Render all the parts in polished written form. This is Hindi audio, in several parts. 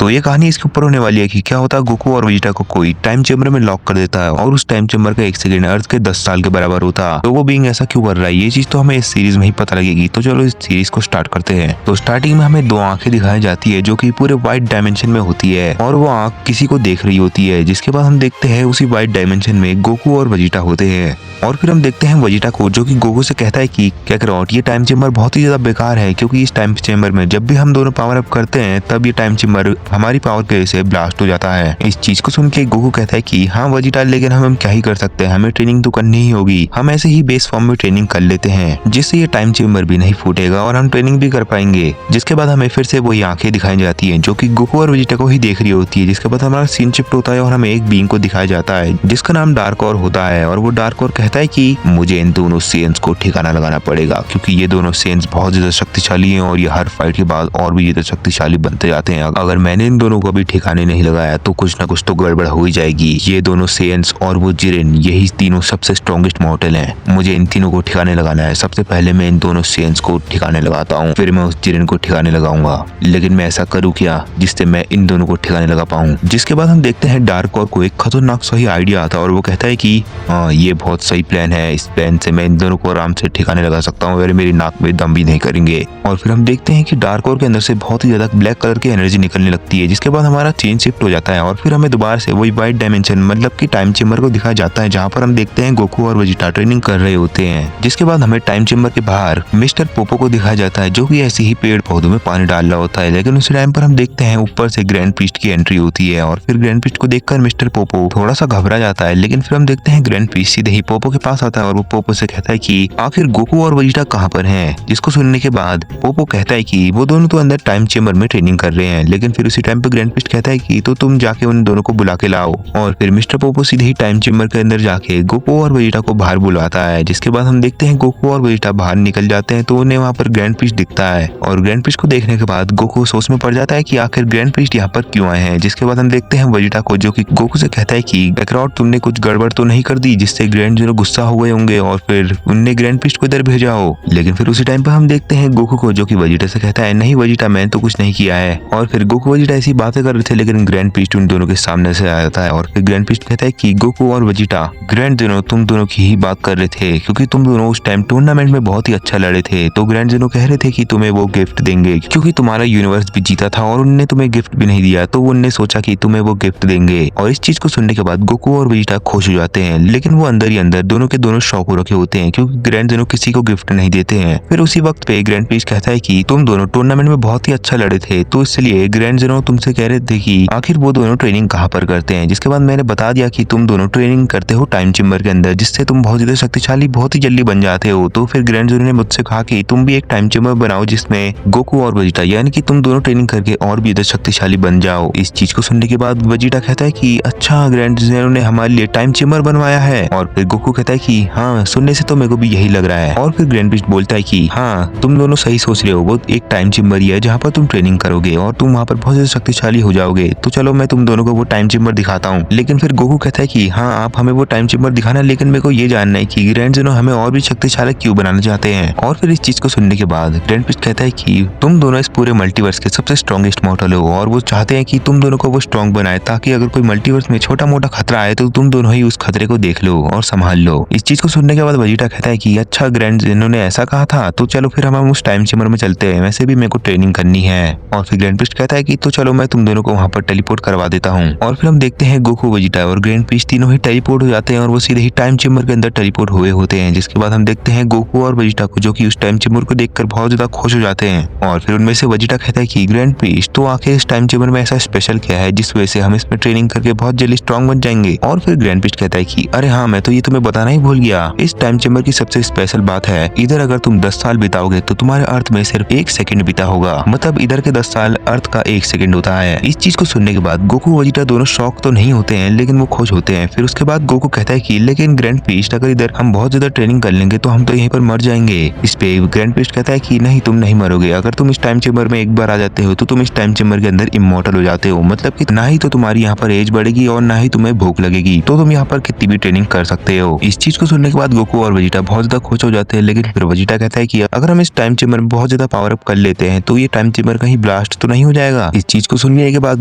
तो ये कहानी इसके ऊपर होने वाली है कि क्या होता है गोकू और वेजिटा को कोई टाइम चेम्बर में लॉक कर देता है और उस टाइम चेम्बर का 1 सेकंड अर्थ के 10 साल के बराबर होता। तो वो बीइंग ऐसा क्यों कर रहा है, ये चीज तो हमें इस सीरीज में ही पता लगेगी। तो चलो इस सीरीज को स्टार्ट करते हैं। तो स्टार्टिंग में हमें 2 आंखें दिखाई जाती है जो कि पूरे व्हाइट डायमेंशन में होती है और वो आंख किसी को देख रही होती है। जिसके बाद हम देखते हैं उसी व्हाइट डायमेंशन में गोकू और वेजिटा होते हैं और फिर हम देखते हैं वेजिटा को जो कि गोकू से कहता है कि कैकरॉट ये टाइम चेम्बर बहुत ही ज्यादा बेकार है, क्योंकि इस टाइम चेम्बर में जब भी हम दोनों पावर अप करते हैं तब ये टाइम चेम्बर हमारी पावर की वजह से ब्लास्ट हो जाता है। इस चीज को सुन के गोकू कहता है कि हाँ वेजिटा, लेकिन हम क्या ही कर सकते हैं, हमें ट्रेनिंग तो करनी ही होगी, हम ऐसे ही बेस फॉर्म में ट्रेनिंग कर लेते हैं जिससे ये टाइम चेम्बर भी नहीं फूटेगा और हम ट्रेनिंग भी कर पाएंगे। जिसके बाद हमें फिर से वही आंखें दिखाई जाती है जो कि गोकू और वेजिटा को ही देख रही होती है। जिसके बाद हमारा सीन शिफ्ट होता है और हमें एक बीइंग को दिखाया जाता है जिसका नाम डार्क और होता है और वो डार्क और कहता है कि मुझे इन दोनों सेंस को ठिकाना लगाना पड़ेगा, क्योंकि ये दोनों सेंस बहुत ज्यादा शक्तिशाली हैं और ये हर फाइट के बाद और भी ज्यादा शक्तिशाली बनते जाते हैं। अगर मैंने इन दोनों को भी ठिकाने नहीं लगाया तो कुछ ना कुछ तो गड़बड़ हो ही जाएगी। ये दोनों सेंस और वो जिरेन, यही तीनों सबसे स्ट्रॉन्गेस्ट मॉर्टल हैं। मुझे इन तीनों को ठिकाने लगाना है। सबसे पहले मैं इन दोनों सेंस को ठिकाने लगाता हूँ, फिर मैं उस जिरेन को ठिकाने लगाऊंगा। लेकिन मैं ऐसा करूँ क्या जिससे मैं इन दोनों को ठिकाने लगा पाऊँ। जिसके बाद हम देखते हैं डार्क और को एक खतरनाक सही आइडिया आता है और वो कहता है कि हाँ ये बहुत सही प्लान है, इस प्लान से मैं इन दोनों को आराम से ठिकाने लगा सकता हूँ और मेरी नाक में दम भी नहीं करेंगे। और फिर हम देखते हैं कि डार्क और के अंदर से बहुत ही ज्यादा ब्लैक कलर की एनर्जी निकलने लगती है। जिसके बाद हमारा चेंज शिफ्ट हो जाता है और फिर हमें दोबारा से वही व्हाइट डायमेंशन मतलब कि टाइम चेम्बर को दिखाया जाता है जहाँ पर हम देखते हैं गोकू और वेजिटा ट्रेनिंग कर रहे होते हैं। जिसके बाद हमें टाइम चेम्बर के बाहर मिस्टर पोपो को दिखाया जाता है जो कि ऐसे ही पेड़ पौधों में पानी डाल रहा होता है। लेकिन उस टाइम पर हम देखते हैं ऊपर से ग्रैंड प्रीस्ट की एंट्री होती है और फिर ग्रैंड प्रीस्ट को देखकर मिस्टर पोपो थोड़ा सा घबरा जाता है। लेकिन फिर हम देखते हैं ग्रैंड प्रीस्ट सीधे ही पोपो के पास आता है और वो पोपो से कहता है कि आखिर गोकू और वेजिटा कहाँ पर हैं। जिसको सुनने के बाद पोपो कहता है कि वो दोनों तो अंदर टाइम चेम्बर में ट्रेनिंग कर रहे हैं। लेकिन फिर उसी टाइम पे ग्रैंड प्रीस्ट कहता है कि तो तुम जाके उन दोनों को बुला के लाओ। और फिर मिस्टर पोपो सीधे ही टाइम चेम्बर के अंदर जाके गोकू और वेजिटा को बाहर बुलाता है। जिसके बाद हम देखते हैं गोकू और वेजिटा बाहर निकल जाते हैं तो उन्हें वहाँ पर ग्रैंड प्रीस्ट दिखता है और ग्रैंड प्रीस्ट को देखने के बाद गोकू सोच में पड़ जाता है कि आखिर ग्रैंड प्रीस्ट यहाँ पर क्यों आए हैं। जिसके बाद हम देखते हैं वेजिटा को जो कि गोकू से कहता है कि कैकरॉट तुमने कुछ गड़बड़ तो नहीं कर दी जिससे ग्रैंड जो गुस्सा हो गए होंगे और फिर उनने ग्रैंड प्रीस्ट को इधर भेजा हो। लेकिन फिर उसी टाइम पर हम देखते हैं गोकू को जो कि वेजिटा से कहता है नहीं वेजिटा मैंने तो कुछ नहीं किया है। और फिर गोकू वेजिटा ऐसी बातें कर रहे थे लेकिन ग्रैंड प्रीस्ट उन दोनों के सामने से आ जाता है और फिर ग्रैंड प्रीस्ट कहता है कि गोकू और वेजिटा ग्रैंड दोनों तुम दोनों की ही बात कर रहे थे, क्योंकि तुम दोनों उस टाइम टूर्नामेंट में बहुत ही अच्छा लड़े थे। तो ग्रैंड दोनों कह रहे थे कि तुम्हें वो गिफ्ट देंगे क्योंकि तुम्हारा यूनिवर्स भी जीता था और उनने तुम्हें गिफ्ट भी नहीं दिया, तो उनने सोचा कि तुम्हें वो गिफ्ट देंगे। और इस चीज को सुनने के बाद गोकू और वेजिटा खुश हो जाते हैं। लेकिन वो अंदर ही अंदर दोनों के दोनों शौक हो रखे होते हैं क्योंकि ग्रैंड दोनों किसी को गिफ्ट नहीं देते हैं। फिर उसी वक्त पे ग्रैंड प्रीस्ट कहता है कि तुम दोनों टूर्नामेंट में बहुत ही अच्छा लड़े थे, तो इसलिए ग्रैंड दोनों तुमसे कह रहे थे कि आखिर वो दोनों ट्रेनिंग कहाँ पर करते हैं। जिसके बाद मैंने बता दिया कि तुम दोनों ट्रेनिंग करते हो टाइम चेम्बर के अंदर, जिससे तुम बहुत ज्यादा शक्तिशाली बहुत ही जल्दी बन जाते हो। तो फिर ग्रैंड दोनों ने मुझसे कहा कि तुम भी एक टाइम चेम्बर बनाओ जिसमें गोकू और वेजिटा यानी कि तुम दोनों ट्रेनिंग करके और भी ज्यादा शक्तिशाली बन जाओ। इस चीज को सुनने के बाद वेजिटा कहता है कि अच्छा ग्रैंड दोनों ने हमारे लिए टाइम चेम्बर बनवाया है। और फिर गोकू कहता है कि हाँ सुनने से तो मेरे को भी यही लग रहा है। और फिर ग्रैंड प्रीस्ट बोलता है कि हाँ तुम दोनों सही सोच रहे हो, वो एक टाइम चेम्बर ही है जहाँ पर तुम ट्रेनिंग करोगे और तुम वहाँ पर बहुत ज्यादा शक्तिशाली हो जाओगे। तो चलो मैं तुम दोनों को वो टाइम चेम्बर दिखाता हूँ। लेकिन फिर गोकू कहता है कि हाँ आप हमें वो टाइम चेम्बर दिखाना, लेकिन मेरे को ये जानना है कि ग्रैंड दोनों हमें और भी शक्तिशाली क्यों बनाना चाहते हैं। और फिर इस चीज को सुनने के बाद ग्रैंड प्रीस्ट कहता है कि तुम दोनों इस पूरे मल्टीवर्स के सबसे स्ट्रॉन्गेस्ट मॉर्टल हो और वो चाहते हैं कि तुम दोनों को वो स्ट्रॉन्ग बनाए ताकि अगर कोई मल्टीवर्स में छोटा मोटा खतरा आए तो तुम दोनों ही उस खतरे को देख लो और संभाल लो। इस चीज को सुनने के बाद वेजिटा कहता है कि अच्छा ग्रैंड इन्होंने ऐसा कहा था, तो चलो फिर हम उस टाइम चेम्बर में चलते हैं, वैसे भी मेरे को ट्रेनिंग करनी है। और फिर ग्रैंड प्रीस्ट कहता है कि तो चलो मैं तुम दोनों को वहाँ पर टेलीपोर्ट करवा देता हूँ। और फिर हम देखते हैं गोकू वेजिटा और ग्रैंड प्रीस्ट तीनों ही टेलीपोर्ट हो जाते हैं और वो सीधे ही टाइम चेम्बर के अंदर टेलीपोर्ट हुए होते हैं। जिसके बाद हम देखते हैं गोकू और वेजिटा को जो कि उस टाइम चेम्बर को देखकर बहुत ज्यादा खुश हो जाते हैं। और फिर उनमें से वेजिटा कहता है कि ग्रैंड प्रीस्ट तो आखिर इस टाइम चेम्बर में ऐसा स्पेशल क्या है जिस वजह से हम इसमें ट्रेनिंग करके बहुत जल्दी स्ट्रॉन्ग बन जाएंगे। और फिर ग्रैंड प्रीस्ट कहता है कि अरे हाँ मैं तो ये तुम्हें बताना ही भूल गया, इस टाइम चेम्बर की सबसे स्पेशल बात है इधर अगर तुम 10 साल बिताओगे तो तुम्हारे अर्थ में सिर्फ 1 सेकंड बीता होगा, मतलब इधर के 10 साल अर्थ का 1 सेकंड होता है। इस चीज को सुनने के बाद गोकू वेजिटा दोनों शॉक तो नहीं होते हैं लेकिन वो खुश होते हैं। फिर उसके बाद गोकू कहता है कि लेकिन ग्रैंड प्रीस्ट अगर इधर हम बहुत ज्यादा ट्रेनिंग कर लेंगे तो हम तो यहीं पर मर जाएंगे। इस पे ग्रैंड प्रीस्ट कहता है कि नहीं तुम नहीं मरोगे, अगर तुम इस टाइम चेम्बर में एक बार आ जाते हो तो तुम इस टाइम चेम्बर के अंदर इमॉर्टल हो जाते हो, मतलब कि ना ही तो तुम्हारी यहाँ पर एज बढ़ेगी और ना ही तुम्हें भूख लगेगी, तो तुम यहाँ पर कितनी भी ट्रेनिंग कर सकते हो। इस चीज को सुनने के बाद गोकू और वेजिटा बहुत ज्यादा खुश हो जाते हैं। लेकिन फिर वेजिटा कहता है कि अगर हम इस टाइम चेम्बर में बहुत ज्यादा पावर अप कर लेते हैं तो ये टाइम चेम्बर कहीं ब्लास्ट तो नहीं हो जाएगा। इस चीज को सुनने के बाद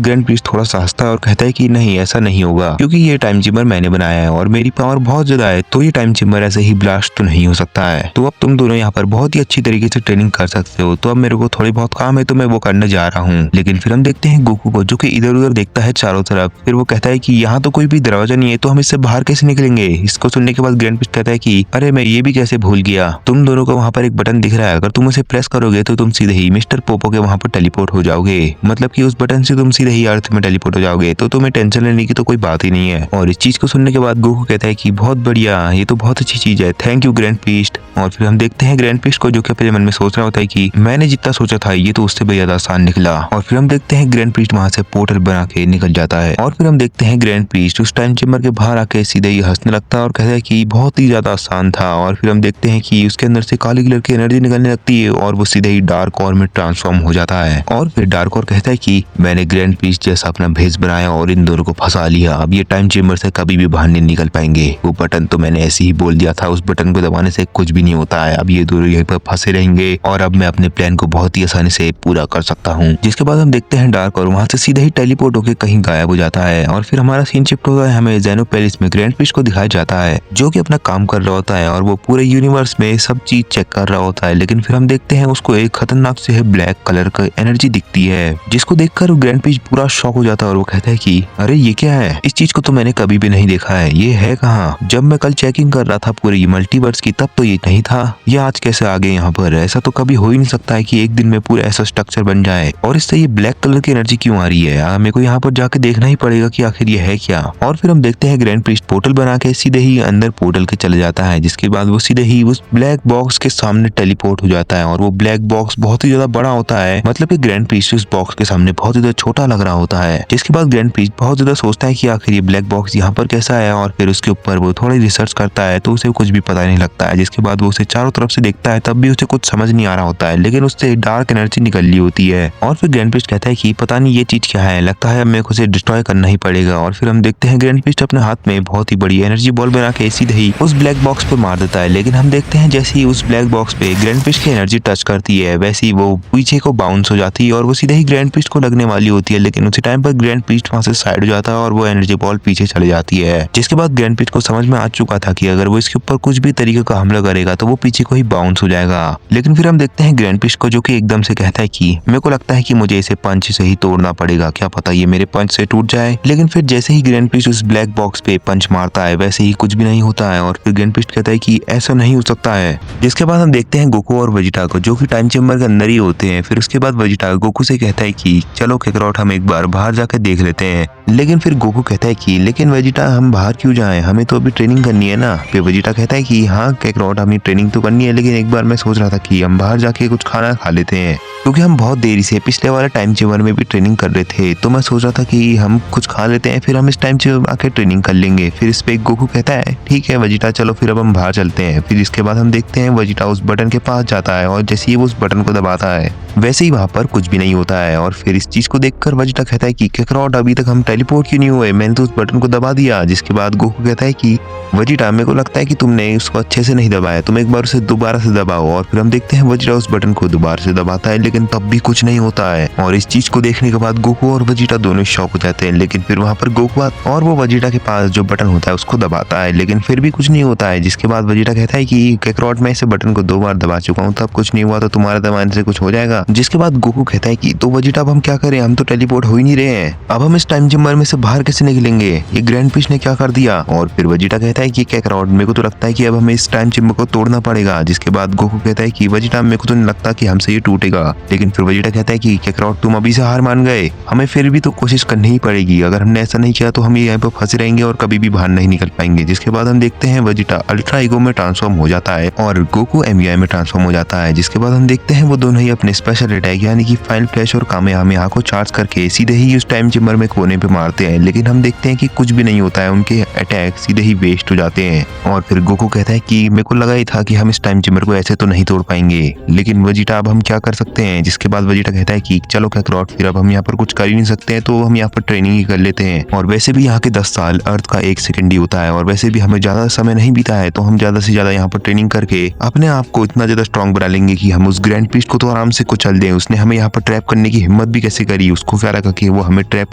ग्रैंड प्रीस्ट थोड़ा सा हंसता है और कहता है कि नहीं, ऐसा नहीं होगा, क्योंकि ये टाइम चेम्बर मैंने बनाया है और मेरी पावर बहुत ज्यादा है, तो ये टाइम चेम्बर ऐसे ही ब्लास्ट तो नहीं हो सकता है। तो अब तुम दोनों यहाँ पर बहुत ही अच्छी तरीके से ट्रेनिंग कर सकते हो। तो अब मेरे को थोड़ी बहुत काम है, तो मैं वो करने जा रहा हूँ। लेकिन फिर हम देखते हैं गोकू को, जो कि इधर उधर देखता है चारों तरफ। फिर वो कहता है कि यहाँ तो कोई भी दरवाजा नहीं है, तो हम इससे बाहर कैसे निकलेंगे। इसको सुनने के बाद ग्रैंड प्रीस्ट कहता है कि अरे मैं ये भी कैसे भूल गया, तुम दोनों को वहाँ पर एक बटन दिख रहा है, अगर तुम उसे प्रेस करोगे तो तुम सीधे ही मिस्टर पोपो के वहाँ पर टेलीपोर्ट हो जाओगे। मतलब कि उस बटन से तुम सीधे ही अर्थ में टेलीपोर्ट हो जाओगे, तो तुम्हें टेंशन लेने की तो कोई बात ही नहीं है। और इस चीज को सुनने के बाद गोकू कहता है कि बहुत बढ़िया, ये तो बहुत अच्छी चीज है, थैंक यू ग्रैंड प्रीस्ट। और फिर हम देखते हैं ग्रैंड प्रीस्ट को, जो कि अपने मन में सोच रहा होता है कि मैंने जितना सोचा था ये तो उससे भी ज्यादा आसान निकला। और फिर हम देखते हैं ग्रैंड प्रीस्ट वहां से पोर्टल बना के निकल जाता है। और फिर हम देखते हैं ग्रैंड प्रीस्ट उस टाइम चेम्बर के बाहर आके सीधे ही हंसने लगता है और कहता है कि बहुत ही ज्यादा आसान था। और फिर हम देखते हैं कि उसके अंदर से काली कलर की एनर्जी निकलने लगती है और वो सीधे ही डार्क और में ट्रांसफॉर्म हो जाता है। और फिर डार्क और कहता है कि मैंने ग्रैंड प्रीस्ट जैसा अपना भेस बनाया और इन दोनों को फंसा लिया, अब ये टाइम चेम्बर से कभी भी बाहर नहीं निकल पाएंगे। वो बटन तो मैंने ऐसे ही बोल दिया था, उस बटन को दबाने से कुछ भी नहीं होता है, अब ये दोनों यहीं पर फंसे रहेंगे और अब मैं अपने प्लान को बहुत ही आसानी से पूरा कर सकता हूँ। जिसके बाद हम देखते हैं डार्क और वहां से सीधे ही टेलीपोर्ट होकर कहीं गायब हो जाता है। और फिर हमारा सीन शिफ्ट होता है, हमें ज़ेनो पैलेस में ग्रैंड प्रीस्ट को दिखाया जाता है, जो कि अपना काम कर रहा होता है और वो पूरे यूनिवर्स में सब चीज चेक कर रहा होता है। लेकिन फिर हम देखते हैं उसको एक खतरनाक से ब्लैक कलर का एनर्जी दिखती है, जिसको देखकर ग्रैंड प्रीस्ट पूरा शॉक हो जाता है और वो कहता है कि अरे ये क्या है, इस चीज को तो मैंने कभी भी नहीं देखा है, ये है कहाँ। जब मैं कल चेकिंग कर रहा था पूरे मल्टीवर्स की, तब तो ये नहीं था, ये आज कैसे आ गए यहाँ पर। ऐसा तो कभी हो ही नहीं सकता है कि एक दिन में पूरा ऐसा स्ट्रक्चर बन जाए, और इससे ये ब्लैक कलर की एनर्जी क्यों आ रही है। मेरे को यहाँ पर जाके देखना ही पड़ेगा कि आखिर ये है क्या। और फिर हम देखते हैं ग्रैंड प्रीस्ट पोर्टल बना के सीधे ही अंदर पोर्टल के चले जाता है, जिसके बाद वो सीधे ही उस ब्लैक बॉक्स के सामने टेलीपोर्ट हो जाता है। और वो ब्लैक बॉक्स बहुत ही ज्यादा बड़ा होता है, मतलब कि ग्रैंड प्रीस्ट उस बॉक्स के सामने बहुत ज्यादा छोटा लग रहा होता है। जिसके बाद ग्रैंड प्रीस्ट बहुत ज्यादा सोचता है कि आखिर ये ब्लैक बॉक्स यहाँ पर कैसा है, और फिर उसके ऊपर वो थोड़ी रिसर्च करता है, तो उसे कुछ भी पता नहीं लगता है। जिसके बाद वो उसे चारों तरफ से देखता है, तब भी उसे कुछ समझ नहीं आ रहा होता है, लेकिन उससे डार्क एनर्जी निकल रही होती है। और फिर ग्रैंड प्रीस्ट कहता है कि पता नहीं ये चीज क्या है, लगता है मेरे को उसे डिस्ट्रॉय करना ही पड़ेगा। और फिर हम देखते हैं ग्रैंड प्रीस्ट अपने हाथ में बहुत ही बड़ी एनर्जी बॉल बना के सीधे ही उस ब्लैक बॉक्स पे मार देता है। लेकिन हम देखते हैं जैसे ही उस ब्लैक बॉक्स पे ग्रैंड प्रीस्ट की एनर्जी टच करती है, वैसे ही वो पीछे को बाउंस हो जाती है और वो सीधे ही ग्रैंड प्रीस्ट को लगने वाली होती है। लेकिन उसी टाइम पर ग्रैंड प्रीस्ट वहां से साइड हो जाता है और वो एनर्जी बॉल पीछे चले जाती है। जिसके बाद ग्रैंड प्रीस्ट को समझ में आ चुका था कि अगर वो इसके ऊपर कुछ भी तरीके का हमला करेगा तो वो पीछे को ही बाउंस हो जाएगा। लेकिन फिर हम देखते हैं ग्रैंड प्रीस्ट को, जो कि एकदम से कहता है कि मेरे को लगता है कि मुझे इसे पंच से ही तोड़ना पड़ेगा, क्या पता ये मेरे पंच से टूट जाए। लेकिन फिर जैसे ही ग्रैंड प्रीस्ट उस ब्लैक बॉक्स पे पंच मारता है, वैसे ही कुछ भी नहीं होता है। और फिर ग्रैंड प्रीस्ट कहता है कि ऐसा नहीं हो सकता है। जिसके बाद हम देखते हैं गोकू और वेजिटा को, जो कि टाइम चेम्बर के अंदर ही होते हैं। फिर उसके बाद वेजिटा गोकू से कहता है कि चलो काकरोट हम एक बार बाहर जाकर देख लेते हैं। लेकिन फिर गोकू कहता है कि लेकिन वेजिटा हम बाहर क्यों जाएं, हमें तो अभी ट्रेनिंग करनी है ना। फिर वेजिटा कहता है कि हाँ काकरोट हमें ट्रेनिंग तो करनी है, लेकिन एक बार मैं सोच रहा था कि हम बाहर जाके कुछ खाना खा लेते हैं, क्योंकि हम बहुत देरी से पिछले वाले टाइम चेम्बर में भी ट्रेनिंग कर रहे थे। तो मैं सोच रहा था कि हम कुछ खा लेते हैं, फिर हम इस टाइम चेम्बर आके ट्रेनिंग कर लेंगे। फिर इस पे गोकू कहता है ठीक है वेजिटा, चलो फिर अब हम बाहर चलते हैं। फिर इसके बाद हम देखते हैं वेजिटा उस बटन के पास जाता है और जैसे ही वो उस बटन को दबाता है, वैसे ही वहां पर कुछ भी नहीं होता है। और फिर इस चीज को देखकर वेजिटा कहता है कि काकरोट अभी तक हम टेलीपोर्ट क्यों नहीं हुए, मैंने तो उस बटन को दबा दिया। जिसके बाद गोकू कहता है कि वेजिटा मेरे को लगता है कि तुमने उसको अच्छे से नहीं दबाया, तुम एक बार उसे दोबारा से दबाओ। और फिर हम देखते हैं वेजिटा उस बटन को दोबारा से दबाता है, लेकिन तब भी कुछ नहीं होता है। और इस चीज को देखने के बाद गोकू और वेजिटा दोनों शॉक हो जाते हैं। लेकिन फिर वहां पर गोकू और वो वेजिटा के पास जो बटन होता है उसको दबाता है, लेकिन फिर भी कुछ नहीं होता है। जिसके बाद वेजिटा कहता है कि काकरोट मैं इस बटन को 2 बार दबा चुका हूँ, तब कुछ नहीं हुआ, तो तुम्हारे दबाने से कुछ हो जाएगा। जिसके बाद गोकू कहता है कि तो वेजिटा अब हम क्या करें, हम तो टेलीपोर्ट हो ही नहीं रहे हैं, अब हम इस टाइम चेम्बर में से बाहर कैसे निकलेंगे, ये ग्रैंड प्रीस्ट ने क्या कर दिया। और फिर वेजिटा कहता है कि काकरोट मेरे को तो लगता है कि अब हमें इस टाइम चेम्बर को तोड़ना पड़ेगा। जिसके बाद गोकू कहता है कि वेजिटा मेरे को तो नहीं लगता कि हमसे ये टूटेगा। लेकिन फिर वेजिटा कहता है कि काकरोट तुम अभी से हार मान गए, हमें फिर भी तो कोशिश करनी ही पड़ेगी, अगर हमने ऐसा नहीं किया तो हम यहाँ पर फंसे रहेंगे और कभी भी बाहर नहीं निकल पाएंगे। जिसके बाद हम देखते हैं वेजिटा अल्ट्रा ईगो में ट्रांसफॉर्म हो जाता है और गोकू एमवीआई में ट्रांसफॉर्म हो जाता है। जिसके बाद हम देखते हैं वो दोनों ही अपने स्पेशल अटैक यानी कि फाइनल फ्लैश और कामेहामेहा को चार्ज करके सीधे ही उस टाइम चेम्बर में कोने पे मारते हैं, लेकिन हम देखते हैं कि कुछ भी नहीं होता है, उनके अटैक सीधे ही वेस्ट हो जाते हैं। और फिर गोकू कहता है कि मेरे को लगा ही था कि हम इस टाइम चेम्बर को ऐसे तो नहीं तोड़ पाएंगे, लेकिन वेजिटा अब हम क्या कर सकते हैं। जिसके बाद वेजिटा कहता है कि चलो काकरॉट, फिर अब हम यहाँ पर कुछ कर ही नहीं सकते हैं, तो हम यहाँ पर ट्रेनिंग ही कर लेते हैं। और वैसे भी यहाँ के 10 साल अर्थ का 1 सेकंड ही होता है, और वैसे भी हमें ज्यादा समय नहीं बीता है, तो हम ज्यादा से ज्यादा यहाँ पर ट्रेनिंग करके अपने आप को इतना ज्यादा स्ट्रॉन्ग बना लेंगे कि हम उस ग्रैंड पीस्ट को तो आराम से कुचल दें। उसने हमें यहाँ पर ट्रैप करने की हिम्मत भी कैसे करी, उसको क्या लगा कि वो हमें ट्रैप